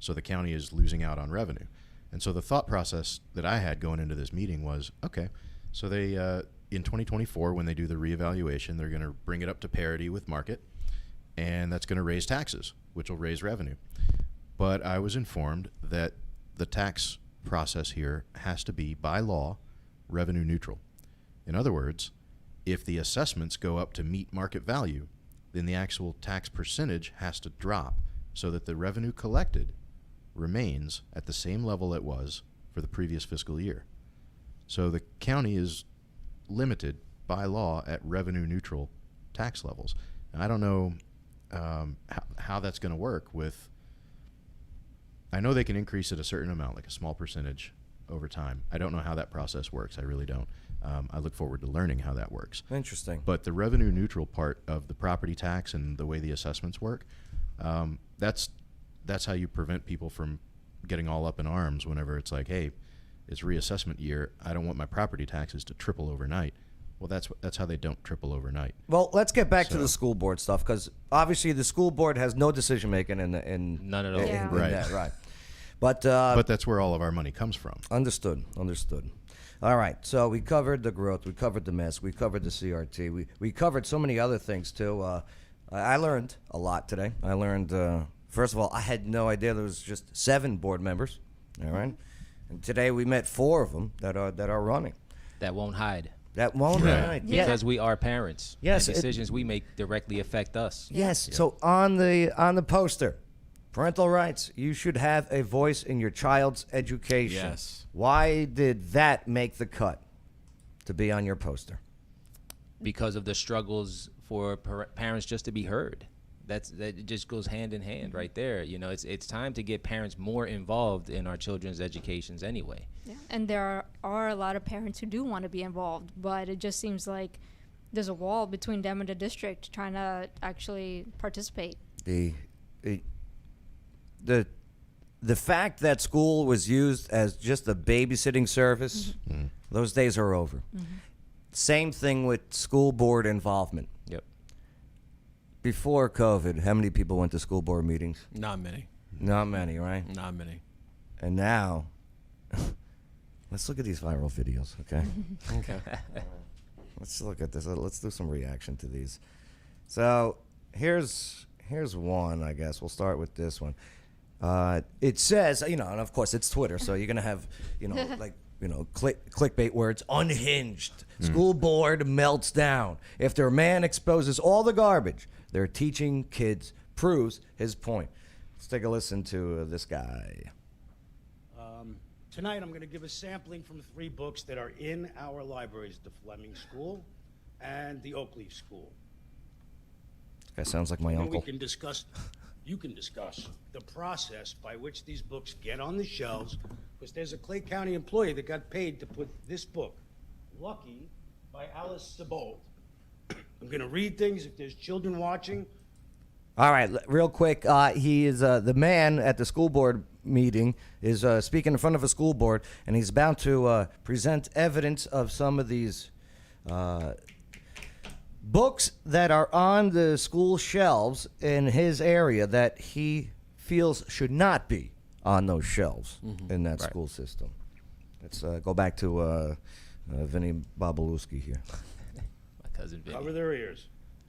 So the county is losing out on revenue. And so the thought process that I had going into this meeting was, okay, so they in 2024, when they do the reevaluation, they're going to bring it up to parity with market, and that's going to raise taxes, which will raise revenue. But I was informed that the tax process here has to be, by law, revenue neutral. In other words, if the assessments go up to meet market value, then the actual tax percentage has to drop so that the revenue collected remains at the same level it was for the previous fiscal year. So the county is limited by law at revenue neutral tax levels. And I don't know how that's going to work with, I know they can increase it a certain amount, like a small percentage over time. I don't know how that process works. I really don't. I look forward to learning how that works. Interesting. But the revenue neutral part of the property tax and the way the assessments work, that's how you prevent people from getting all up in arms whenever it's like, hey, it's reassessment year. I don't want my property taxes to triple overnight. Well, that's how they don't triple overnight. Well, let's get back to So- the school board stuff, because obviously the school board has no decision making in None at all. in Yeah. Right. that, right. But But that's where all of our money comes from. understood. All right, so we covered the growth, we covered the mess, we covered the CRT, we covered so many other things too. I learned a lot today. I learned, first of all, I had no idea there was just 7 board members. All right, and today we met 4 of them that are running. That won't hide. That won't hide. Yeah. Because we are parents. Yes, And decisions we make directly affect us. Yes. So on the poster, parental rights. You should have a voice in your child's education. Yes. Why did that make the cut to be on your poster? Because of the struggles for parents just to be heard. That just goes hand in hand right there. You know, it's time to get parents more involved in our children's educations anyway. Yeah. And there are a lot of parents who do want to be involved, but it just seems like there's a wall between them and the district trying to actually participate. The fact that school was used as just a babysitting service, those days are over. Same thing with school board involvement. Yep. Before COVID, how many people went to school board meetings? Not many. Not many, right? Not many. And now, let's look at these viral videos, okay? Okay. Let's look at this. Let's do some reaction to these. So here's one, I guess. We'll start with this one. It says, and of course it's Twitter, so you're gonna have, clickbait words. Unhinged. School board melts down after a man exposes all the garbage they're teaching kids. Proves his point. Let's take a listen to this guy. Tonight I'm going to give a sampling from 3 books that are in our libraries, the Fleming School and the Oakleaf School. This guy sounds like my And uncle. you can discuss the process by which these books get on the shelves, because there's a Clay County employee that got paid to put this book, Lucky, by Alice Sabold. I'm going to read things if there's children watching. All right, real quick. He is the man at the school board meeting is speaking in front of a school board, and he's about to present evidence of some of these books that are on the school shelves in his area that he feels should not be on those shelves in that school system. Let's go back to Vinny Babalewski here. My cousin Vinny. Cover their ears.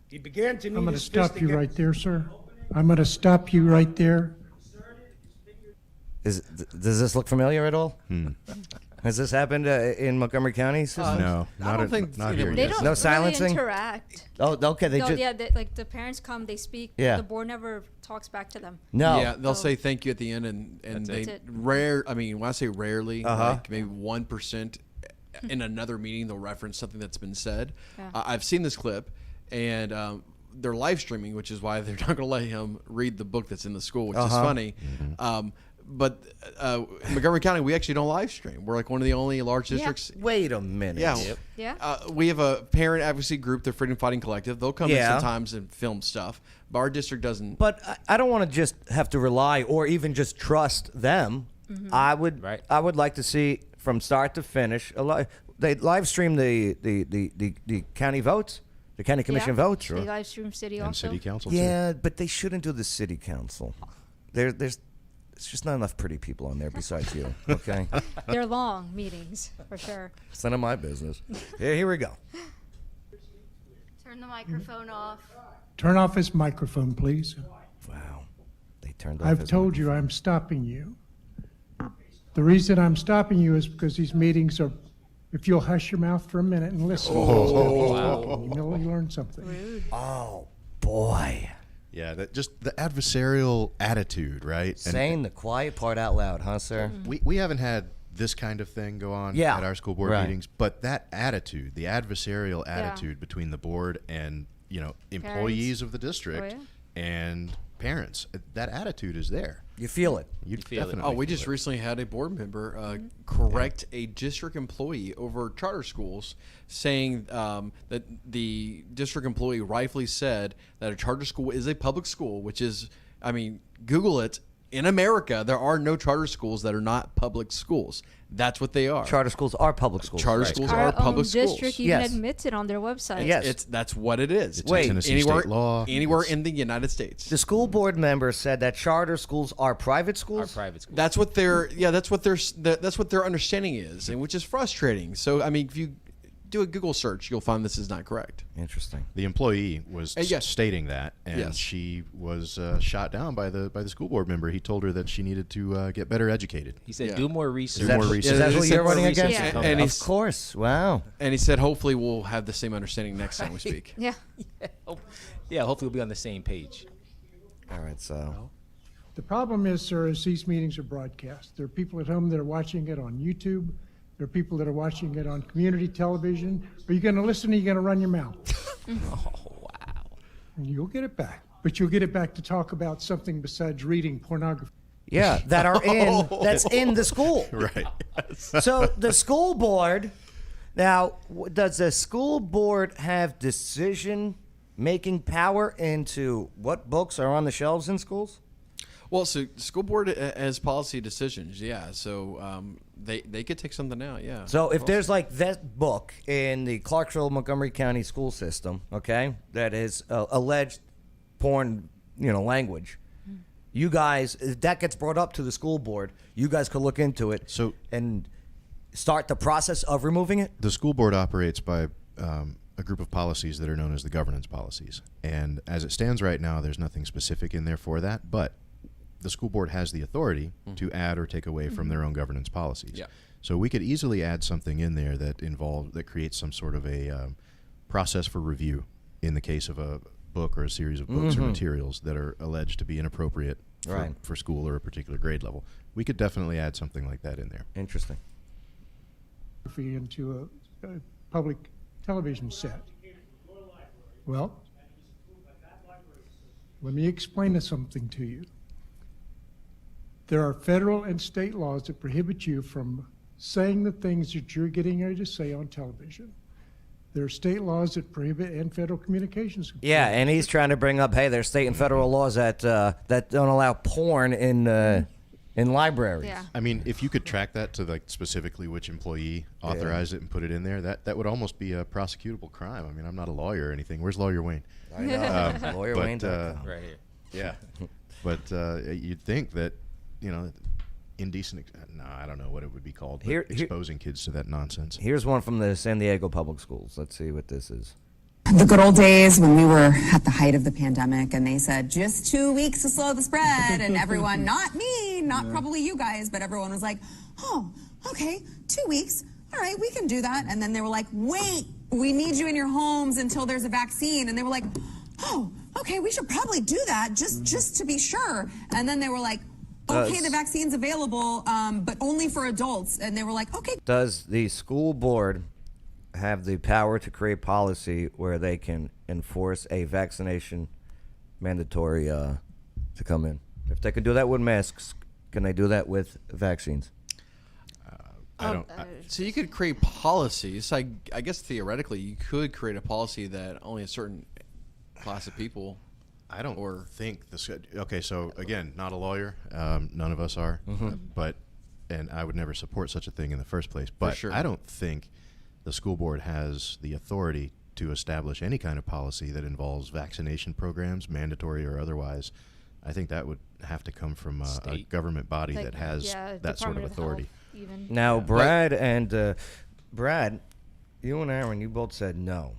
He began to I'm need going to his stop fist you against- right there, sir. I'm going to stop you right there. Does this look familiar at all? Has this happened in Montgomery County? No, I don't think not you know, here They yet. don't No really silencing? interact. Oh, okay. They No, just yeah, like the parents come, they speak. Yeah. The board never talks back to them. no. Yeah, they'll Oh. say thank you at the end, and That's they it. rare. I mean, when I say rarely, Uh-huh. like maybe 1% in another meeting they'll reference something that's been said. Yeah. I've seen this clip, and they're live streaming, which is why they're not going to let him read the book that's in the school, which is funny. But Montgomery County, we actually don't live stream. We're like one of the only large Yeah. districts. Wait a minute. Yeah. Yep. Yeah. We have a parent advocacy group, the Freedom Fighting Collective. They'll come in Yeah. sometimes and film stuff, but our district doesn't. But I don't want to just have to rely or even just trust them. I would Right. I would like to see from start to finish. They live stream the county votes, the county commission votes. They live stream city And also. city council, too. Yeah, but they shouldn't do the city council. There's just not enough pretty people on there besides you. Okay, They're long meetings for sure. it's none of my business. Here we go. Turn the microphone off. Turn off his microphone, please. Wow, they turned off. I've his told you I'm stopping you. The reason I'm stopping you is because these meetings are, if you'll hush your mouth for a minute and listen. You'll learn something. Rude. Oh boy, Yeah, that just the adversarial attitude, right? And saying the quiet part out loud, huh, sir? we haven't had this kind of thing go on Yeah. at our school board Right. meetings, but that attitude, the adversarial attitude between the board and employees of the district and parents, that attitude is there. You feel it. You feel it. definitely Oh, we feel just it. recently had a board member correct a district employee over charter schools, saying that the district employee rightfully said that a charter school is a public school, which is, I mean, Google it. in America, there are no charter schools that are not public schools. That's what they are. Charter schools are public schools. Charter Right. schools Our are public own schools. district even Yes. admits it on their website. Yes. That's what it is. It's Wait. a Tennessee anywhere, state law. anywhere in the United States. The school board member said that charter schools are private schools. Our private schools. That's what that's what their understanding is, and which is frustrating. So I mean, if you do a Google search, you'll find this is not correct. Interesting. The employee was yes. stating that, and Yes. she was shot down by the school board member. He told her that she needed to get better educated. He said, Yeah. "Do more research." Is that, more is research. that Yeah, who they you're said running more research against? and come Of back. of course. Wow. And he said, hopefully, we'll have the same understanding next time we speak. Yeah. Yeah, hopefully we'll be on the same page. All right. So The problem is, sir, is these meetings are broadcast. There are people at home that are watching it on YouTube. There are people that are watching it on community television. Are you going to listen or are you going to run your mouth? Oh wow! And you'll get it back. But you'll get it back to talk about something besides reading pornography. yeah, that's in the school. Right. So the school board. Now, does the school board have decision-making power into what books are on the shelves in schools? Well, so the school board has policy decisions, yeah. So they could take something out, yeah. So if there's like that book in the Clarksville Montgomery County school system, okay, that is alleged porn, language, you guys, if that gets brought up to the school board, you guys could look into it. So- and start the process of removing it. The school board operates by a group of policies that are known as the governance policies. And as it stands right now, there's nothing specific in there for that, but the school board has the authority to add or take away from their own governance policies. Yeah. So we could easily add something in there that creates some sort of a process for review in the case of a book or a series of books or materials that are alleged to be inappropriate Right. for school or a particular grade level. We could definitely add something like that in there. Interesting. Into a public television set. Well, let me explain something to you. There are federal and state laws that prohibit you from saying the things that you're getting ready to say on television. There are state laws that prohibit and federal communications. Yeah, and he's trying to bring up, hey, there's state and federal laws that don't allow porn in libraries. Yeah. I mean, if you could track that to like specifically which employee authorized it and put it in there, that would almost be a prosecutable crime. I mean, I'm not a lawyer or anything. Where's Lawyer Wayne? I know. But, LawyerWayne.com. Right here. Yeah, but you'd think that indecent. No, I don't know what it would be called. But Here- exposing kids to that nonsense. Here's one from the San Diego Public Schools. Let's see what this is. The good old days when we were at the height of the pandemic and they said just 2 weeks to slow the spread, and everyone, not me, not probably you guys, but everyone was like, oh, okay, 2 weeks, all right, we can do that. And then they were like, wait, we need you in your homes until there's a vaccine. And they were like, oh, okay, we should probably do that just to be sure. And then they were like, okay, the vaccine's available, but only for adults. And they were like, okay. Does the school board have the power to create policy where they can enforce a vaccination mandatory to come in? If they can do that with masks, can they do that with vaccines? I don't. So you could create policies. I guess theoretically you could create a policy that only a certain class of people. I don't Or- think this. Okay, so again, not a lawyer. None of us are. And I would never support such a thing in the first place. But sure. I don't think the school board has the authority to establish any kind of policy that involves vaccination programs, mandatory or otherwise. I think that would have to come from a State. government body Like, that has yeah, that sort of Department authority. Health even. Now, Brad and Brad, you and Aaron, you both said no,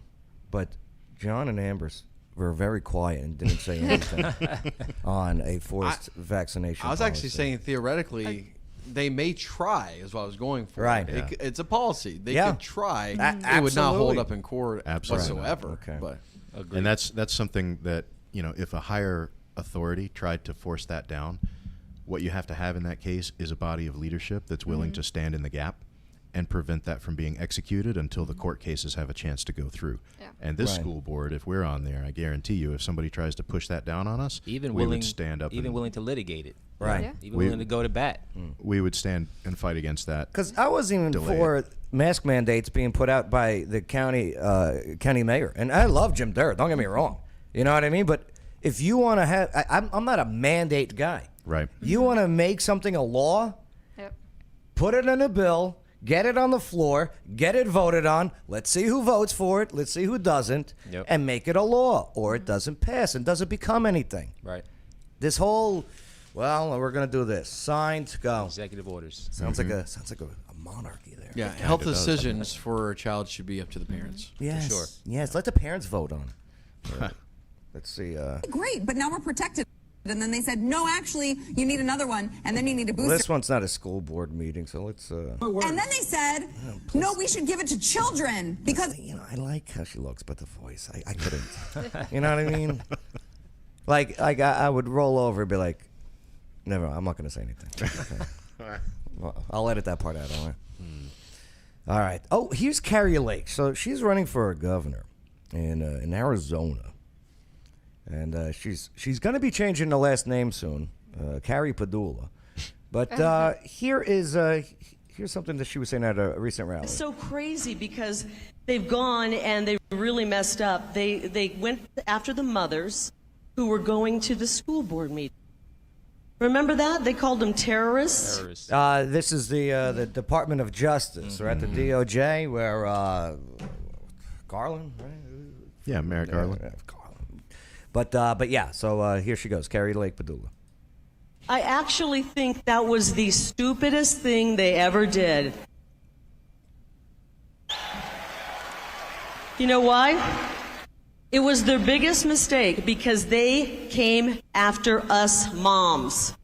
but John and Amber's were very quiet and didn't say anything on a forced vaccination. I was actually policy. saying theoretically they may try is what I was going for. Right. It Yeah. It's a policy. They Yeah. could try. It would not absolutely. hold up in court Absolutely not. whatsoever. Okay. But Agreed. And that's something that, if a higher authority tried to force that down, what you have to have in that case is a body of leadership that's willing to stand in the gap and prevent that from being executed until the court cases have a chance to go through. Yeah. And this Right. school board, if we're on there, I guarantee you, if somebody tries to push that down on us, even we willing, would stand up. even and willing to litigate it. Right. Yeah. Even We- willing to go to bat. We would stand and fight against that. Because I wasn't even Delay for mask mandates being put out by the county mayor, and I love Jim Durr. Don't get me wrong, you know what I mean. But if you want to have, I'm not a mandate guy. Right. You want to make something a law? Yep. Put it in a bill, get it on the floor, get it voted on. Let's see who votes for it. Let's see who doesn't, Yep. and make it a law, or it doesn't pass and doesn't become anything. Right. This whole, well, we're gonna do this. Signed, go. Executive orders. Sounds like a monarchy there. Yeah, health decisions for a child should be up to the parents. Yes. sure. Yes. Let the parents vote on it. Let's see. Great, but now we're protected. And then they said, no, actually, you need another one, and then you need a Well, booster. this one's not a school board meeting, so let's. And then they said, no, we should give it to children because I like how she looks, but the voice, I couldn't. You know what I mean? Like I would roll over and be like, never. I'm not going to say anything. Okay. Well, I'll edit that part out. All right. All right. Oh, here's Carrie Lake. So she's running for governor in Arizona. And she's going to be changing the last name soon, Carrie Padula. But here's something that she was saying at a recent rally. It's so crazy because they've gone and they really messed up. They went after the mothers who were going to the school board meeting. Remember that? They called them terrorists. This is the Department of Justice, or at the DOJ, where Garland, right? Yeah, Merrick Garland. Garland. But yeah, so here she goes, Carrie Lake Padula. I actually think that was the stupidest thing they ever did. You know why? It was their biggest mistake because they came after us moms.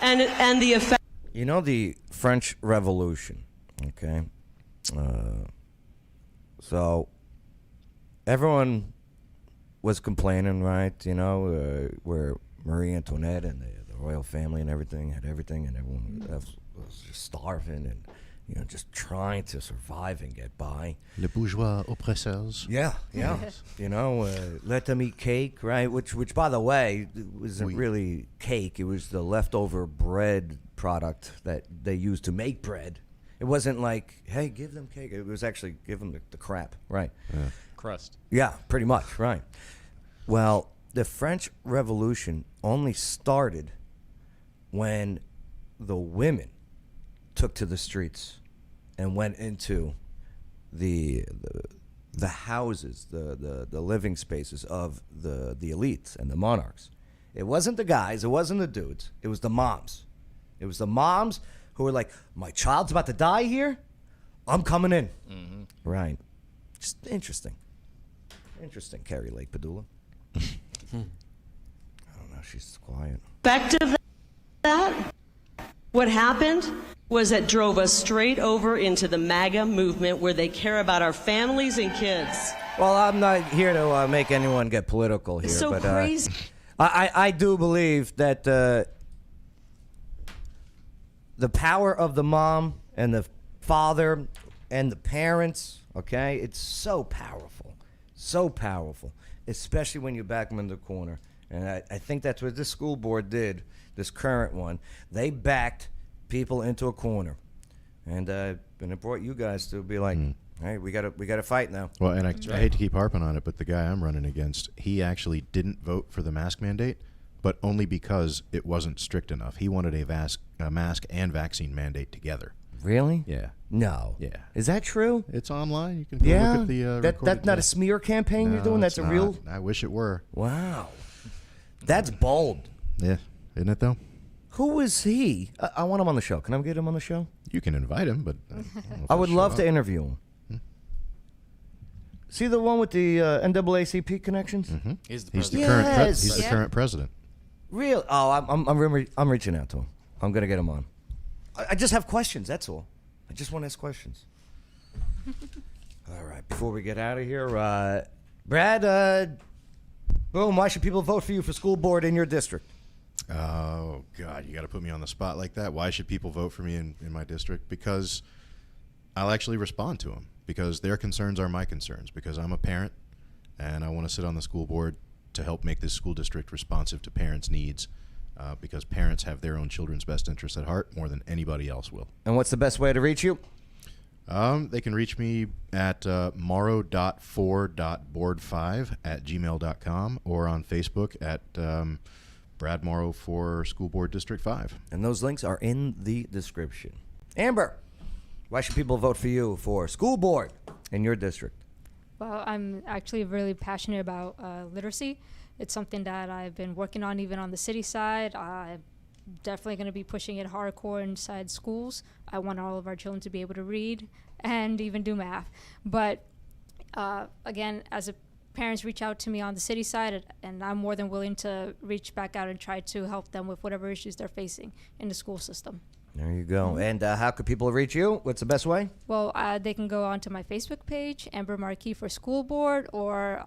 And the effect. You know the French Revolution, okay? So everyone was complaining, right? You know, where Marie Antoinette and the royal family and everything had everything, and everyone was just starving and, you know, just trying to survive and get by. Les bourgeois oppresseurs. Yeah. You know, let them eat cake, right? Which by the way, wasn't really cake. It was the leftover bread product that they used to make bread. It wasn't like, hey, give them cake. It was actually give them the crap, right? Yeah. Crust. Yeah, pretty much, right. Well, the French Revolution only started when the women took to the streets and went into the houses, the living spaces of the elites and the monarchs. It wasn't the guys, it wasn't the dudes, it was the moms. It was the moms who were like, my child's about to die here, I'm coming in. Mm-hmm. Right. Just interesting. Interesting, Carrie Lake Padula. I don't know, she's quiet. Effect of that, what happened was it drove us straight over into the MAGA movement where they care about our families and kids. Well, I'm not here to make anyone get political here, It's so but crazy. I do believe that the power of the mom and the father and the parents, okay, it's so powerful, especially when you back them in the corner. And I think that's what this school board did, this current one. They backed people into a corner, and it brought you guys to be like, hey, we gotta fight now. Well, and I hate to keep harping on it, but the guy I'm running against, he actually didn't vote for the mask mandate, but only because it wasn't strict enough. He wanted a mask and vaccine mandate together. Really? Yeah. No. Yeah. Is that true? It's online. You can go Yeah. look at the That's not a smear campaign you're doing. That's it's a real. not. I wish it were. Wow. That's bold. Yeah, isn't it though? Who is he? I want him on the show. Can I get him on the show? You can invite him, but I don't know if I he'll would show love up. to interview him. See the one with the NAACP connections? Mm-hmm. He's the He's the president. current. Yes. He's the current president. Real? Oh, I'm reaching out to him. I'm gonna get him on. I just have questions. That's all. I just want to ask questions. All right. Before we get out of here, Brad. Boom. Why should people vote for you for school board in your district? Oh God, you got to put me on the spot like that. Why should people vote for me in my district? Because I'll actually respond to them. Because their concerns are my concerns. Because I'm a parent, and I want to sit on the school board to help make this school district responsive to parents' needs. Because parents have their own children's best interests at heart more than anybody else will. And what's the best way to reach you? They can reach me at morrow.4.board5@gmail.com or on Facebook at Brad Morrow for School Board District 5. And those links are in the description. Amber, why should people vote for you for school board in your district? Well, I'm actually really passionate about literacy. It's something that I've been working on even on the city side. I'm definitely going to be pushing it hardcore inside schools. I want all of our children to be able to read and even do math. But again, as a parents reach out to me on the city side, and I'm more than willing to reach back out and try to help them with whatever issues they're facing in the school system. There you go. And how could people reach you? What's the best way? Well, they can go onto my Facebook page, Amber Marquis for School Board, or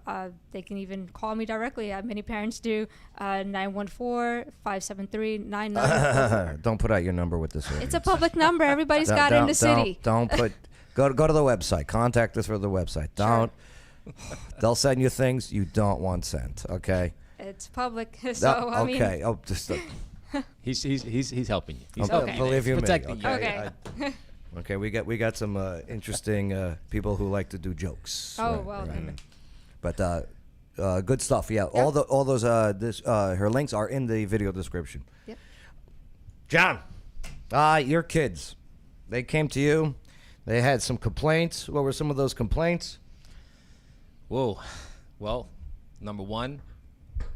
they can even call me directly. Many parents do, 914-573-9944. Don't put out your number with this. It's a public number. Everybody's got it in the city. Don't put. Go to the website. Contact us for the website. Don't. They'll send you things you don't want sent. Okay. It's public, so I mean. Okay. Oh, just. He's helping you. He's Okay. helping you. Believe you He's me. protecting you. Okay. Okay, we got some interesting people who like to do jokes. Oh, well then. But good stuff. Yeah, all those her links are in the video description. Yep. John, your kids, they came to you. They had some complaints. What were some of those complaints? Whoa. Well, number one,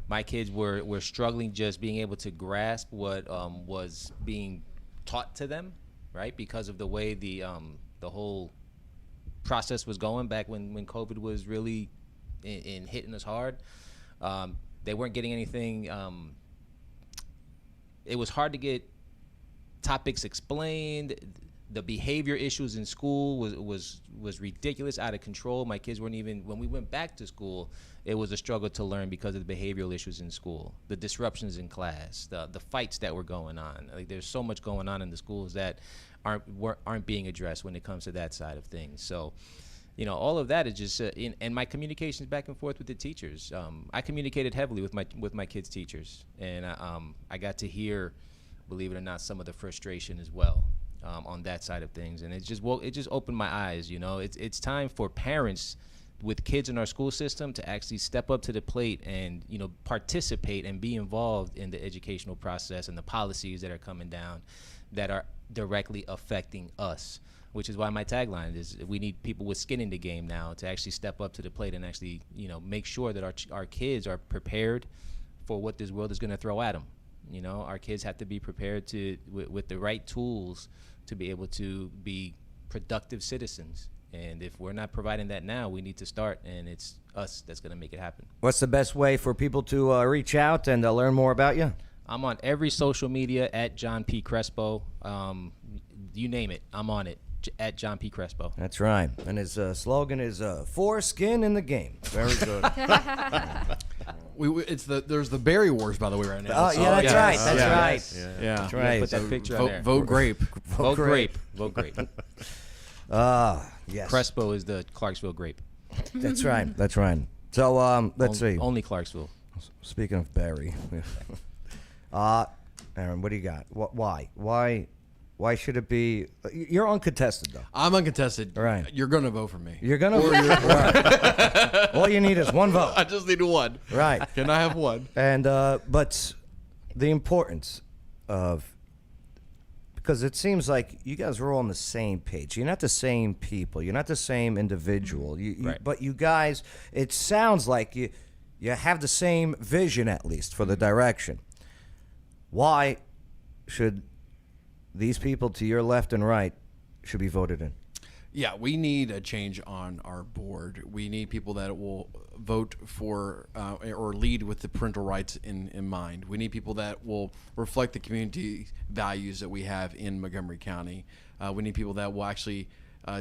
my kids were struggling just being able to grasp what was being taught to them, right? Because of the way the whole process was going back when COVID was really in hitting us hard. They weren't getting anything. It was hard to get topics explained. The behavior issues in school was ridiculous, out of control. My kids weren't even, when we went back to school, it was a struggle to learn because of the behavioral issues in school, the disruptions in class, the fights that were going on. Like, there's so much going on in the schools that aren't being addressed when it comes to that side of things. So, you know, all of that is just and my communications back and forth with the teachers. I communicated heavily with my kids' teachers, and I got to hear, believe it or not, some of the frustration as well. On that side of things, and it just opened my eyes. You know, it's time for parents with kids in our school system to actually step up to the plate and, you know, participate and be involved in the educational process and the policies that are coming down that are directly affecting us. Which is why my tagline is, we need people with skin in the game now to actually step up to the plate and actually, you know, make sure that our kids are prepared for what this world is going to throw at them. You know, our kids have to be prepared with the right tools to be able to be productive citizens. And if we're not providing that now, we need to start, and it's us that's going to make it happen. What's the best way for people to reach out and learn more about you? I'm on every social media at John P. Crespo. You name it, I'm on it. At John P. Crespo. That's right. And his slogan is foreskin in the game. Very good. There's the berry wars, by the way, right now. Oh, yeah, that's right. That's right. Yeah. That's right. Put that picture on there. Vote grape. Vote grape. Vote grape. Yes. Crespo is the Clarksville grape. That's right. That's right. So let's see. Only Clarksville. Speaking of Barry, Aaron, what do you got? Why should it be? You're uncontested, though. I'm uncontested. Right. You're going to vote for me. You're going to right. All you need is one vote. I just need one. Right. Can I have one? And but the importance of, because it seems like you guys are all on the same page. You're not the same people. You're not the same individual. Right. But you guys, it sounds like you have the same vision, at least, for the direction. Why should these people to your left and right should be voted in? Yeah, we need a change on our board. We need people that will vote for or lead with the parental rights in mind. We need people that will reflect the community values that we have in Montgomery County. We need people that will actually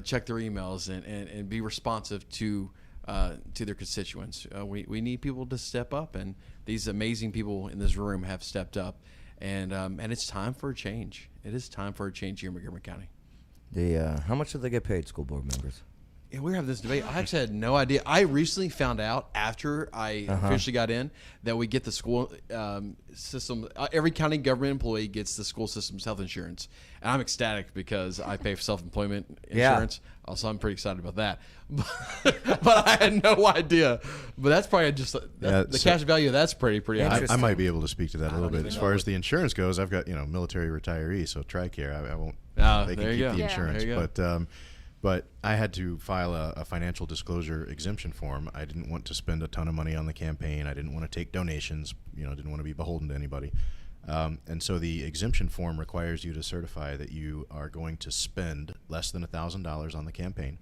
check their emails and be responsive to their constituents. We need people to step up, and these amazing people in this room have stepped up. And it's time for a change. It is time for a change here in Montgomery County. How much do they get paid, school board members? Yeah, we were having this debate. I actually had no idea. I recently found out after I officially got in that we get the school system. Every county government employee gets the school system's health insurance, and I'm ecstatic because I pay for self-employment insurance. Also, I'm pretty excited about that. But I had no idea. But that's probably just the cash value of that's pretty. I might be able to speak to that a little bit. As far as the insurance goes, I've got military retiree, so TRICARE. I won't. They can keep the insurance, but I had to file a financial disclosure exemption form. I didn't want to spend a ton of money on the campaign. I didn't want to take donations. Didn't want to be beholden to anybody. And so the exemption form requires you to certify that you are going to spend less than $1,000 on the campaign,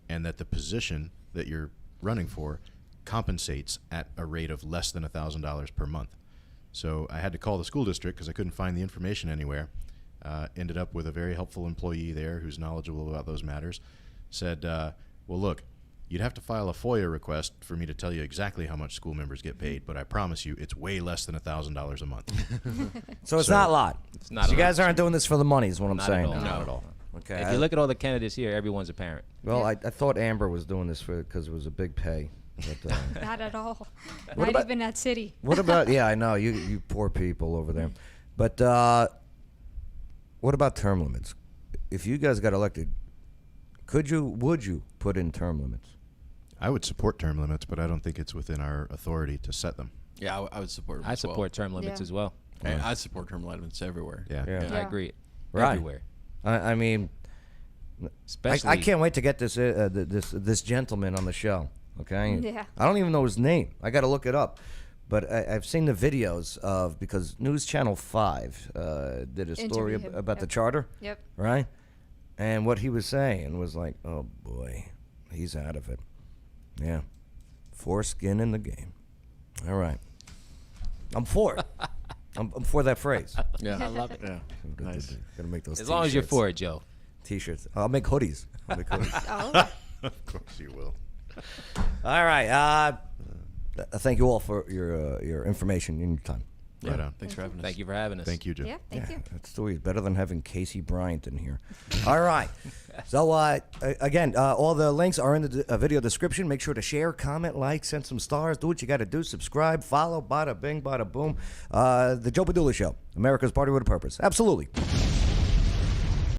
and that the position that you're running for compensates at a rate of less than $1,000 per month. So I had to call the school district because I couldn't find the information anywhere. Ended up with a very helpful employee there who's knowledgeable about those matters. Said, well, look, you'd have to file a FOIA request for me to tell you exactly how much school members get paid, but I promise you it's way less than $1,000 a month. So it's not a lot. It's not. So you guys aren't doing this for the money, is what I'm Not saying. at all. Not at all. Okay. If you look at all the candidates here, everyone's a parent. Well, I thought Amber was doing this because it was a big pay. But, Not at all. What Not about- even at City. what about? Yeah, I know you poor people over there. But what about term limits? If you guys got elected, would you put in term limits? I would support term limits, but I don't think it's within our authority to set them. Yeah, I would support. I support term limits Yeah. as well. And I support term limits everywhere. Yeah. Yeah. I agree. Right. Everywhere. I mean, Especially. I can't wait to get this gentleman on the show. Okay. Yeah. I don't even know his name. I got to look it up. But I've seen the videos because News Channel 5 did a story Interview him, about the yep. charter. Yep. Right? And what he was saying was like, oh boy, he's out of it. Yeah. Foreskin in the game. All right. I'm for it. I'm for that phrase. Yeah, I love it. Yeah, nice. Gotta make those As long as you're t-shirts. for it, Joe. T-shirts. I'll make hoodies. Oh. Of course you will. All right. Thank you all for your information and your time. Right on. Thanks for having us. Thank you for having us. Thank you, Joe. Yeah, thank you. That story is better than having Casey Bryant in here. All right. So, again, all the links are in the video description. Make sure to share, comment, like, send some stars. Do what you got to do. Subscribe, follow, bada bing, bada boom. The Joe Padula Show, America's Party with a Purpose. Absolutely.